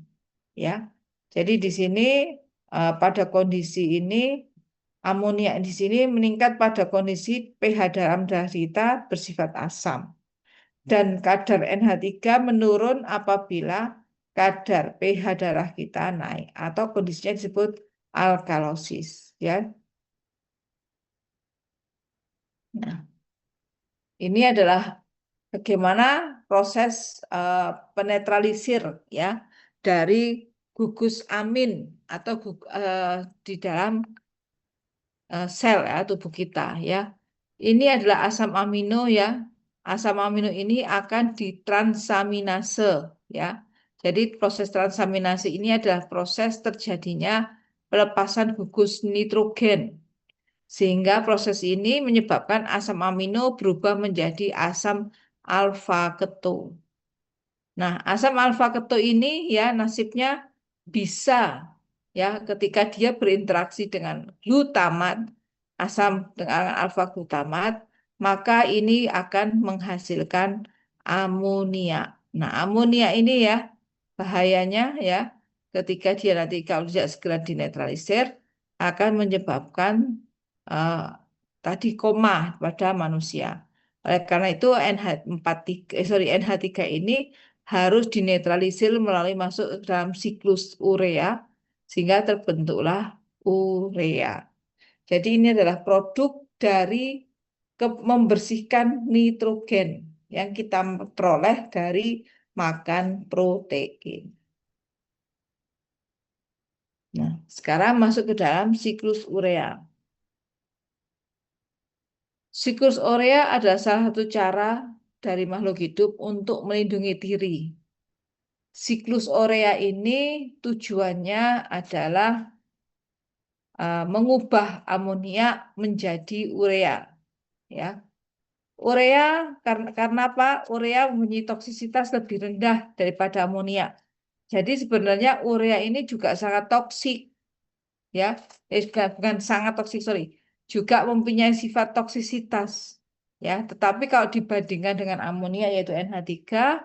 Ya, jadi di sini pada kondisi ini amonia di sini meningkat pada kondisi pH dalam darah kita bersifat asam dan kadar NH3 menurun apabila kadar pH darah kita naik atau kondisinya disebut alkalosis ya. Nah, ini adalah bagaimana proses penetralisir ya dari gugus amin atau di dalam sel ya tubuh kita ya. Ini adalah asam amino ya. Asam amino ini akan ditransaminase ya. Jadi proses transaminase ini adalah proses terjadinya pelepasan gugus nitrogen. Sehingga proses ini menyebabkan asam amino berubah menjadi asam alfa keto. Nah, asam alfa keto ini ya nasibnya bisa ya ketika dia berinteraksi dengan glutamat, asam dengan alfa glutamat, maka ini akan menghasilkan amonia. Nah, amonia ini ya bahayanya ya ketika dia nanti kalau tidak segera dinetralisir akan menyebabkan eh, tadi koma pada manusia. Oleh karena itu NH3 ini harus dinetralisir melalui masuk ke dalam siklus urea sehingga terbentuklah urea. Jadi ini adalah produk dari membersihkan nitrogen yang kita peroleh dari makan protein. Nah, sekarang masuk ke dalam siklus urea. Siklus urea adalah salah satu cara dari makhluk hidup untuk melindungi diri. Siklus urea ini tujuannya adalah mengubah amonia menjadi urea. Ya, urea karena apa? Urea mempunyai toksisitas lebih rendah daripada amonia. Jadi sebenarnya urea ini juga sangat toksik, ya. Bukan sangat toksik, sorry. Juga mempunyai sifat toksisitas, ya. Tetapi kalau dibandingkan dengan amonia yaitu NH3,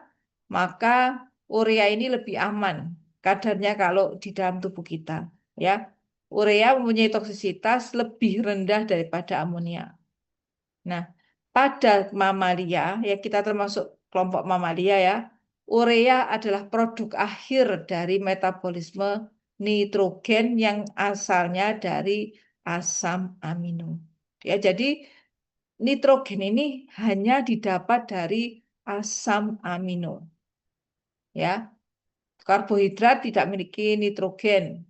maka urea ini lebih aman kadarnya kalau di dalam tubuh kita, ya. urea mempunyai toksisitas lebih rendah daripada amonia. Nah, pada mamalia, ya kita termasuk kelompok mamalia ya, urea adalah produk akhir dari metabolisme nitrogen yang asalnya dari asam amino. Ya, jadi nitrogen ini hanya didapat dari asam amino. Ya, karbohidrat tidak memiliki nitrogen,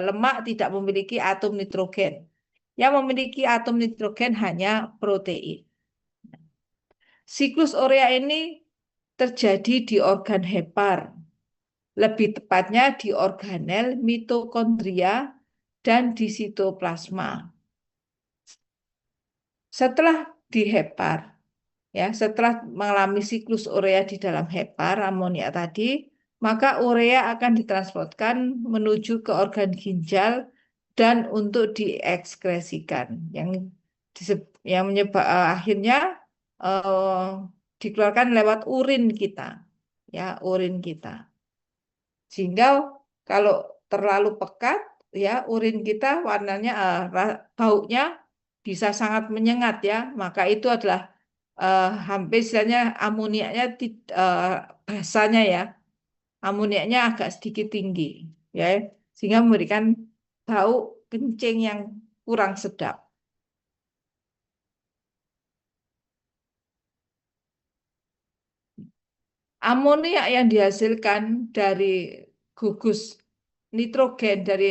lemak tidak memiliki atom nitrogen. Yang memiliki atom nitrogen hanya protein. Siklus urea ini terjadi di organ hepar, lebih tepatnya di organel mitokondria dan di sitoplasma. Setelah di hepar, ya, setelah mengalami siklus urea di dalam hepar amonia tadi, maka urea akan ditransportkan menuju ke organ ginjal dan untuk diekskresikan, yang menyebab akhirnya eh, dikeluarkan lewat urin kita, ya, urin kita. Sehingga kalau terlalu pekat, ya, urin kita warnanya baunya bisa sangat menyengat, ya, maka itu adalah hampir istilahnya amoniaknya bahasanya ya, amoniaknya agak sedikit tinggi, ya, sehingga memberikan bau kencing yang kurang sedap. Amonia yang dihasilkan dari gugus nitrogen dari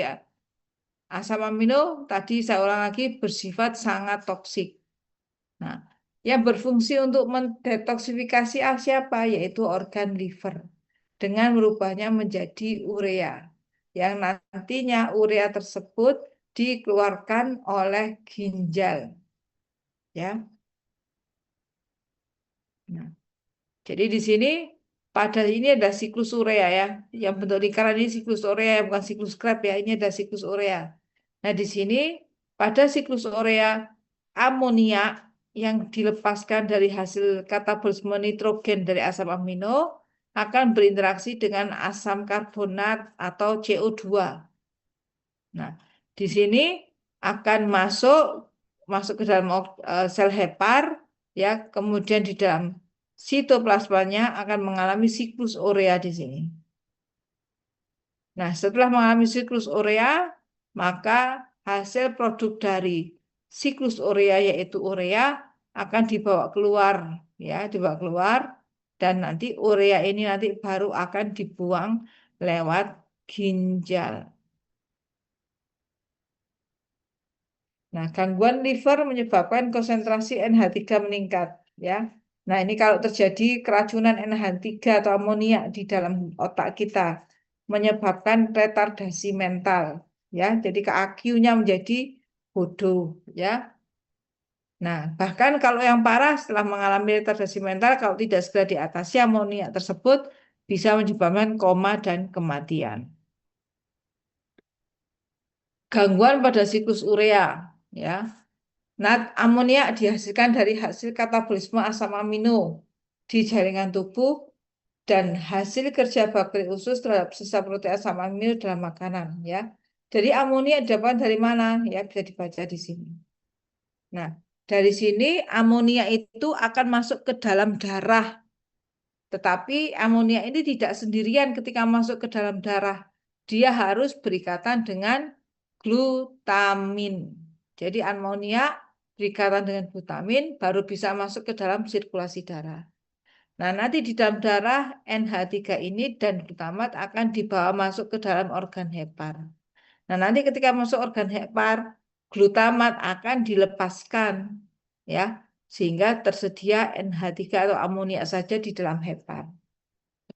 asam amino tadi saya ulang lagi bersifat sangat toksik. Nah, yang berfungsi untuk mendetoksifikasi siapa? Yaitu organ liver dengan merubahnya menjadi urea. Yang nantinya urea tersebut dikeluarkan oleh ginjal. Ya. Nah, jadi di sini pada ini ada siklus urea ya. Yang bentuk lingkaran ini siklus urea, bukan siklus Krebs ya. Ini ada siklus urea. Nah, di sini pada siklus urea amonia yang dilepaskan dari hasil katabolisme nitrogen dari asam amino akan berinteraksi dengan asam karbonat atau CO2. Nah, di sini akan masuk masuk ke dalam sel hepar, ya, kemudian di dalam sitoplasmanya akan mengalami siklus urea di sini. Nah, setelah mengalami siklus urea, maka hasil produk dari siklus urea yaitu urea akan dibawa keluar, ya, dibawa keluar dan nanti urea ini nanti baru akan dibuang lewat ginjal. Nah, gangguan liver menyebabkan konsentrasi NH3 meningkat, ya. Nah, ini kalau terjadi keracunan NH3 atau amonia di dalam otak kita menyebabkan retardasi mental, ya. Jadi ke IQ-nya menjadi bodoh, ya. Nah, bahkan kalau yang parah setelah mengalami retardasi mental kalau tidak segera diatasi amonia tersebut bisa menyebabkan koma dan kematian. Gangguan pada siklus urea, ya. Nah, amonia dihasilkan dari hasil katabolisme asam amino di jaringan tubuh dan hasil kerja bakteri usus terhadap sisa protein asam amino dalam makanan, ya. Jadi amonia didapatkan dari mana? Ya, bisa dibaca di sini. Nah, dari sini amonia itu akan masuk ke dalam darah. Tetapi amonia ini tidak sendirian ketika masuk ke dalam darah. Dia harus berikatan dengan glutamin. Jadi amonia berikatan dengan glutamin baru bisa masuk ke dalam sirkulasi darah. Nah, nanti di dalam darah NH3 ini dan glutamat akan dibawa masuk ke dalam organ hepar. Nah, nanti ketika masuk organ hepar, glutamat akan dilepaskan, ya, sehingga tersedia NH3 atau amonia saja di dalam hepar.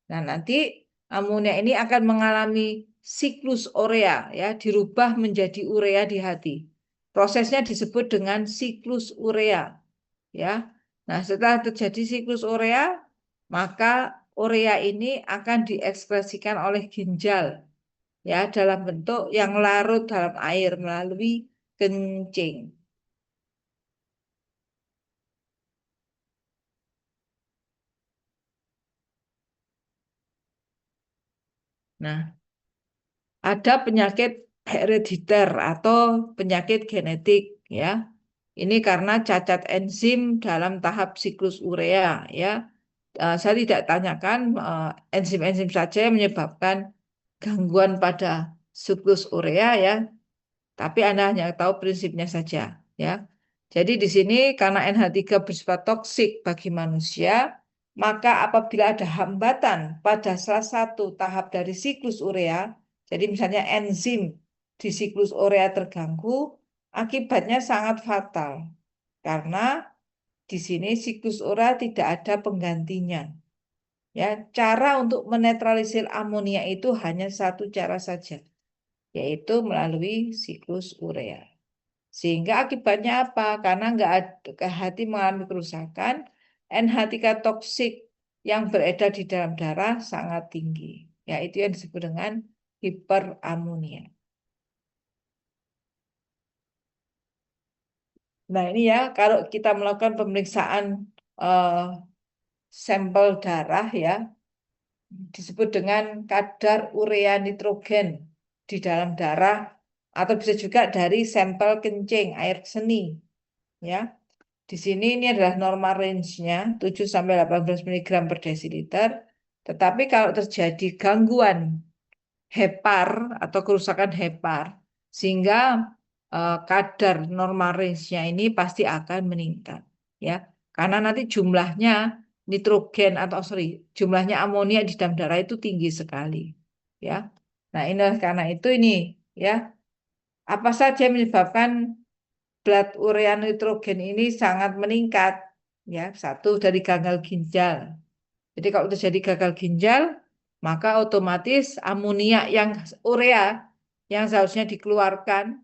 Nah, nanti amonia ini akan mengalami siklus urea, ya, dirubah menjadi urea di hati. Prosesnya disebut dengan siklus urea, ya. Nah, setelah terjadi siklus urea, maka urea ini akan diekspresikan oleh ginjal, ya, dalam bentuk yang larut dalam air melalui kencing. Nah, ada penyakit herediter atau penyakit genetik ya. Ini karena cacat enzim dalam tahap siklus urea ya. Saya tidak tanyakan enzim-enzim saja yang menyebabkan gangguan pada siklus urea ya, tapi Anda hanya tahu prinsipnya saja ya. Jadi di sini karena NH3 bersifat toksik bagi manusia, maka apabila ada hambatan pada salah satu tahap dari siklus urea, jadi misalnya enzim di siklus urea terganggu, akibatnya sangat fatal karena di sini siklus urea tidak ada penggantinya. Ya, cara untuk menetralisir amonia itu hanya satu cara saja, yaitu melalui siklus urea. Sehingga akibatnya apa? Karena nggak ada, hati mengalami kerusakan, NH3 toksik yang beredar di dalam darah sangat tinggi. Yaitu yang disebut dengan hiperamonia. Nah ini ya, kalau kita melakukan pemeriksaan eh, sampel darah ya, disebut dengan kadar urea nitrogen di dalam darah, atau bisa juga dari sampel kencing, air seni ya. Di sini ini adalah normal range-nya 7 sampai 18 mg per desiliter. Tetapi kalau terjadi gangguan hepar atau kerusakan hepar sehingga kadar normal range-nya ini pasti akan meningkat ya. Karena nanti jumlahnya nitrogen atau sorry, jumlahnya amonia di dalam darah itu tinggi sekali ya. Nah, ini karena itu ini ya, apa saja yang menyebabkan blood urea nitrogen ini sangat meningkat ya. Satu dari gagal ginjal. Jadi kalau terjadi gagal ginjal, maka otomatis amonia yang urea yang seharusnya dikeluarkan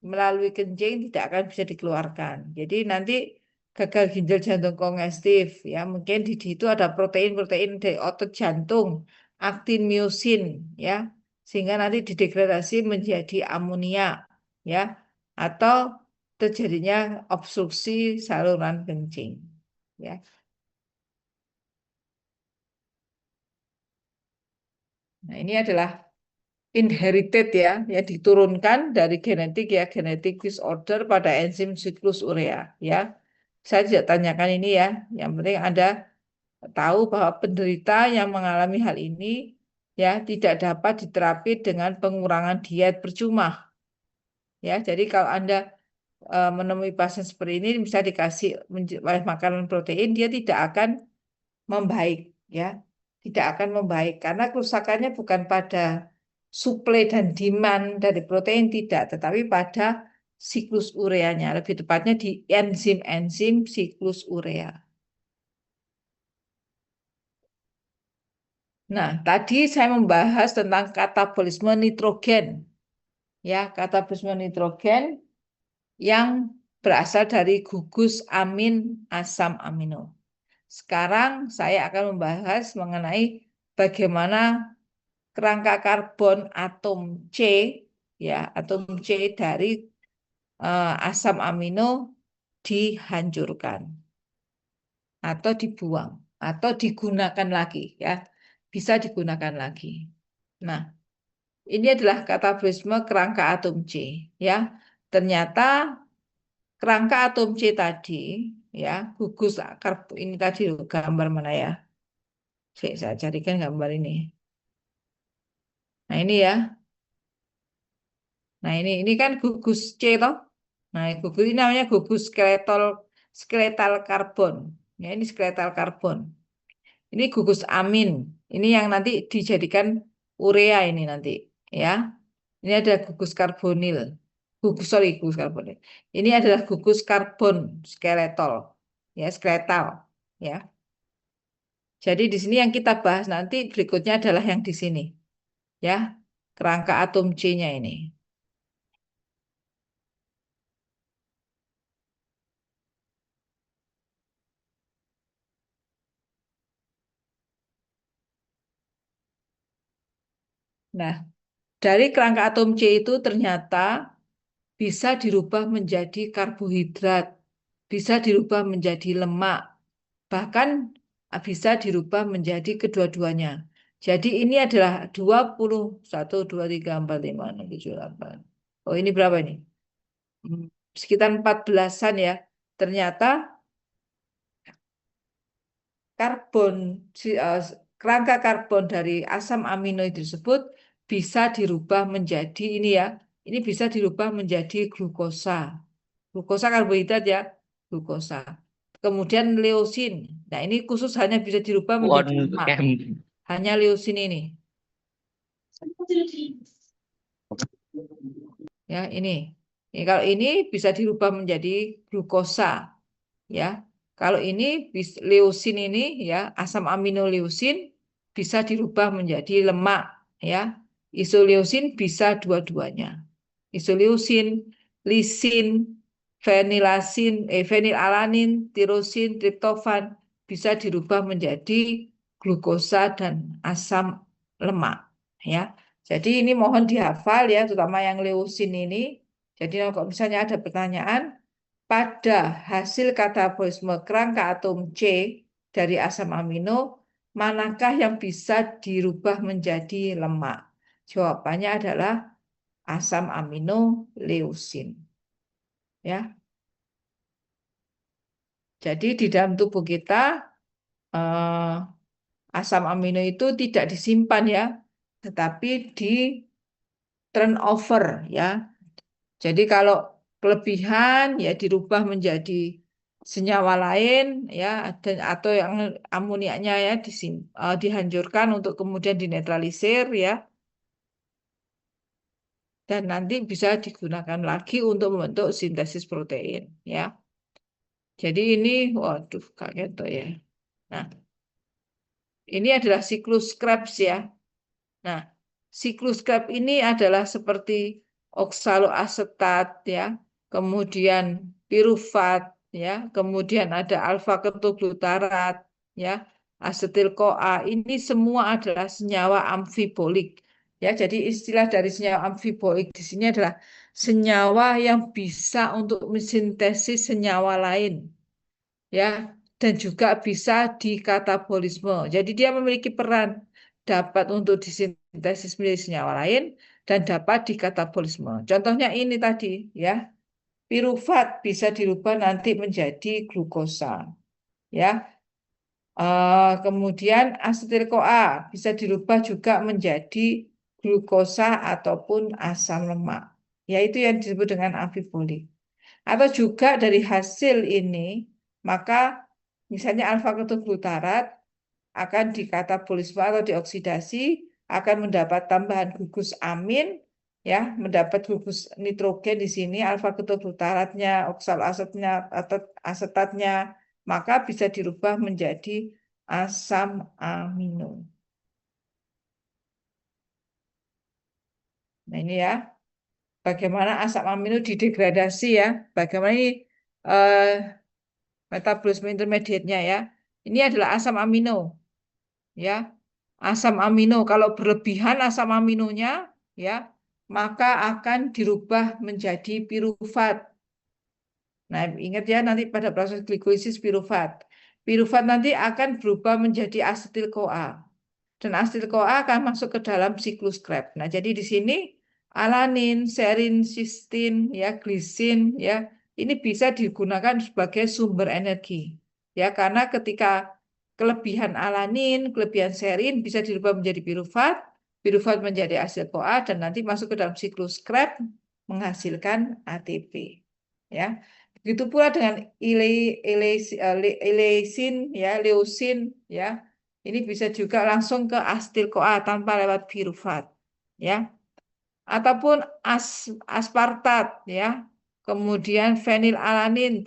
melalui kencing tidak akan bisa dikeluarkan. Jadi nanti gagal ginjal jantung kongestif ya, mungkin di situ ada protein-protein dari otot jantung, aktin miosin ya, sehingga nanti didegradasi menjadi amonia ya, atau terjadinya obstruksi saluran kencing ya. Nah, ini adalah inherited ya, ya diturunkan dari genetik ya, genetic disorder pada enzim siklus urea ya. Saya tidak tanyakan ini ya, yang penting Anda tahu bahwa penderita yang mengalami hal ini ya tidak dapat diterapi dengan pengurangan diet percuma ya. Jadi kalau Anda menemui pasien seperti ini bisa dikasih oleh makanan protein, dia tidak akan membaik ya, tidak akan membaik karena kerusakannya bukan pada suplai dan demand dari protein tidak, tetapi pada siklus ureanya, lebih tepatnya di enzim-enzim siklus urea. Nah, tadi saya membahas tentang katabolisme nitrogen ya, katabolisme nitrogen yang berasal dari gugus amin asam amino. Sekarang saya akan membahas mengenai bagaimana kerangka karbon atom C ya, atom C dari asam amino dihancurkan atau dibuang atau digunakan lagi ya. Bisa digunakan lagi. Nah, ini adalah katabolisme kerangka atom C ya. Ternyata kerangka atom C tadi ya, gugus karbon ini tadi gambar mana ya? Saya carikan gambar ini. Nah, ini ya. Nah, ini kan gugus C toh. Nah, gugus ini namanya gugus skeletal karbon. Ya, ini skeletal karbon. Ini gugus amin. Ini yang nanti dijadikan urea ini nanti, ya. Ini ada gugus karbonil. Gugus karbonil. Ini adalah gugus karbon skeletal. Ya, skeletal, ya. Jadi di sini yang kita bahas nanti berikutnya adalah yang di sini, ya. Kerangka atom C-nya ini. Nah, dari kerangka atom C itu ternyata bisa dirubah menjadi karbohidrat, bisa dirubah menjadi lemak, bahkan bisa dirubah menjadi kedua-duanya. Jadi ini adalah 21, 2, 3, 4, 5, 6, 7, 8. Oh, ini berapa ini? Sekitar 14-an ya. Ternyata karbon kerangka karbon dari asam amino tersebut bisa dirubah menjadi ini ya. Ini bisa dirubah menjadi glukosa. Glukosa karbohidrat ya, glukosa. Kemudian leusin. Nah, ini khusus hanya bisa dirubah menjadi lemak. Hanya leusin ini. Ya, ini. Kalau ini bisa dirubah menjadi glukosa, ya. Kalau ini leusin ini ya, asam amino leusin bisa dirubah menjadi lemak, ya. Isoleusin bisa dua-duanya. Isoleusin, lisin, fenilalanin, tirosin, triptofan bisa dirubah menjadi glukosa dan asam lemak, ya. Jadi ini mohon dihafal ya, terutama yang leusin ini. Jadi kalau misalnya ada pertanyaan, pada hasil katabolisme kerangka atom C dari asam amino, manakah yang bisa dirubah menjadi lemak? Jawabannya adalah asam amino leusin. Ya, jadi di dalam tubuh kita eh, asam amino itu tidak disimpan ya, tetapi di turnover ya. Jadi kalau kelebihan ya dirubah menjadi senyawa lain ya, dan atau yang amoniaknya ya dihancurkan untuk kemudian dinetralisir ya, dan nanti bisa digunakan lagi untuk membentuk sintesis protein ya. Jadi ini waduh kaget tuh ya. Nah, ini adalah siklus Krebs ya. Nah, siklus Krebs ini adalah seperti oksaloasetat ya, kemudian pirufat ya, kemudian ada alfa ketoglutarat ya, asetil CoA. Ini semua adalah senyawa amfibolik. Ya, jadi istilah dari senyawa amfibolik di sini adalah senyawa yang bisa untuk mensintesis senyawa lain ya, dan juga bisa dikatabolisme. Jadi dia memiliki peran dapat untuk disintesis menjadi senyawa lain dan dapat dikatabolisme. Contohnya ini tadi ya, pirufat bisa dirubah nanti menjadi glukosa ya. Kemudian asetil CoA bisa dirubah juga menjadi glukosa ataupun asam lemak. Yaitu yang disebut dengan amfibolik. Atau juga dari hasil ini, maka misalnya alfa ketoglutarat akan dikatabolisme atau dioksidasi, akan mendapat tambahan gugus amin, ya, mendapat gugus nitrogen di sini, alfa ketoglutaratnya, oksalasetnya, atau asetatnya, maka bisa dirubah menjadi asam amino. Nah ini ya, bagaimana asam amino didegradasi ya, bagaimana ini eh, metabolisme intermediate-nya ya. Ini adalah asam amino ya. Asam amino kalau berlebihan asam aminonya ya, maka akan dirubah menjadi pirufat. Nah, ingat ya nanti pada proses glikolisis pirufat. Pirufat nanti akan berubah menjadi asetil CoA. Dan asetil CoA akan masuk ke dalam siklus Krebs. Nah, jadi di sini alanin, serin, sistin, ya, glisin, ya, ini bisa digunakan sebagai sumber energi. Ya, karena ketika kelebihan alanin, kelebihan serin bisa dirubah menjadi pirufat, pirufat menjadi asetil CoA dan nanti masuk ke dalam siklus Krebs menghasilkan ATP. Ya. Begitu pula dengan ileisin, ya, leusin, ya. Ini bisa juga langsung ke asetil CoA tanpa lewat pirufat, ya. Ataupun aspartat, ya. Kemudian fenilalanin,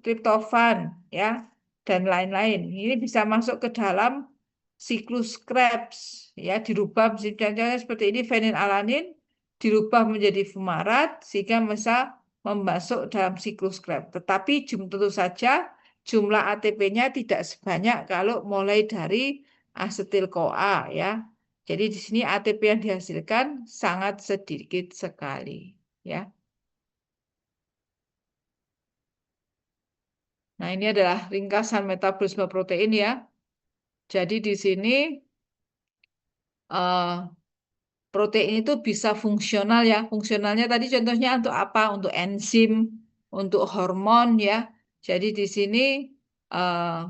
triptofan, ya, dan lain-lain. Ini bisa masuk ke dalam siklus Krebs, ya, dirubah misalnya seperti ini fenilalanin dirubah menjadi fumarat sehingga bisa masuk dalam siklus Krebs. Tetapi tentu saja jumlah ATP-nya tidak sebanyak kalau mulai dari asetil CoA ya. Jadi di sini ATP yang dihasilkan sangat sedikit sekali ya. Nah, ini adalah ringkasan metabolisme protein ya. Jadi di sini eh, protein itu bisa fungsional ya. Fungsionalnya tadi contohnya untuk apa? Untuk enzim, untuk hormon ya. Jadi di sini eh,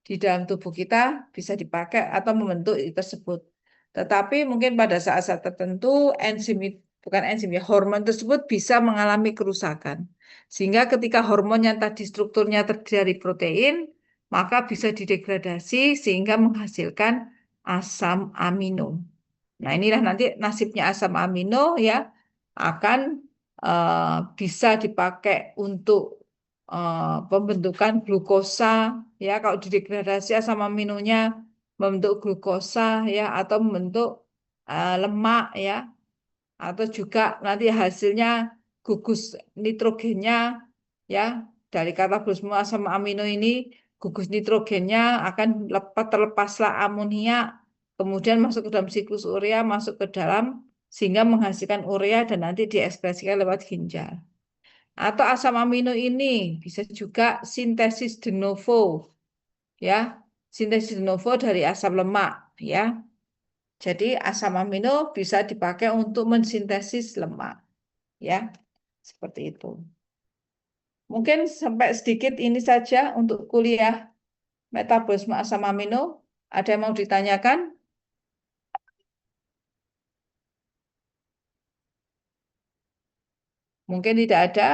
di dalam tubuh kita bisa dipakai atau membentuk itu tersebut. Tetapi mungkin pada saat-saat tertentu bukan enzim ya, hormon tersebut bisa mengalami kerusakan. Sehingga ketika hormon yang tadi strukturnya terdiri dari protein, maka bisa didegradasi sehingga menghasilkan asam amino. Nah, inilah nanti nasibnya asam amino ya akan bisa dipakai untuk pembentukan glukosa ya kalau didegradasi asam aminonya membentuk glukosa ya atau membentuk lemak ya atau juga nanti hasilnya gugus nitrogennya ya dari katabolisme asam amino ini gugus nitrogennya akan terlepaslah amonia kemudian masuk ke dalam siklus urea masuk ke dalam sehingga menghasilkan urea dan nanti diekspresikan lewat ginjal. Atau asam amino ini bisa juga sintesis de novo ya. Sintesis de novo dari asam lemak ya. Jadi asam amino bisa dipakai untuk mensintesis lemak ya. Seperti itu. Mungkin sampai sedikit ini saja untuk kuliah metabolisme asam amino. Ada yang mau ditanyakan? Mungkin tidak ada.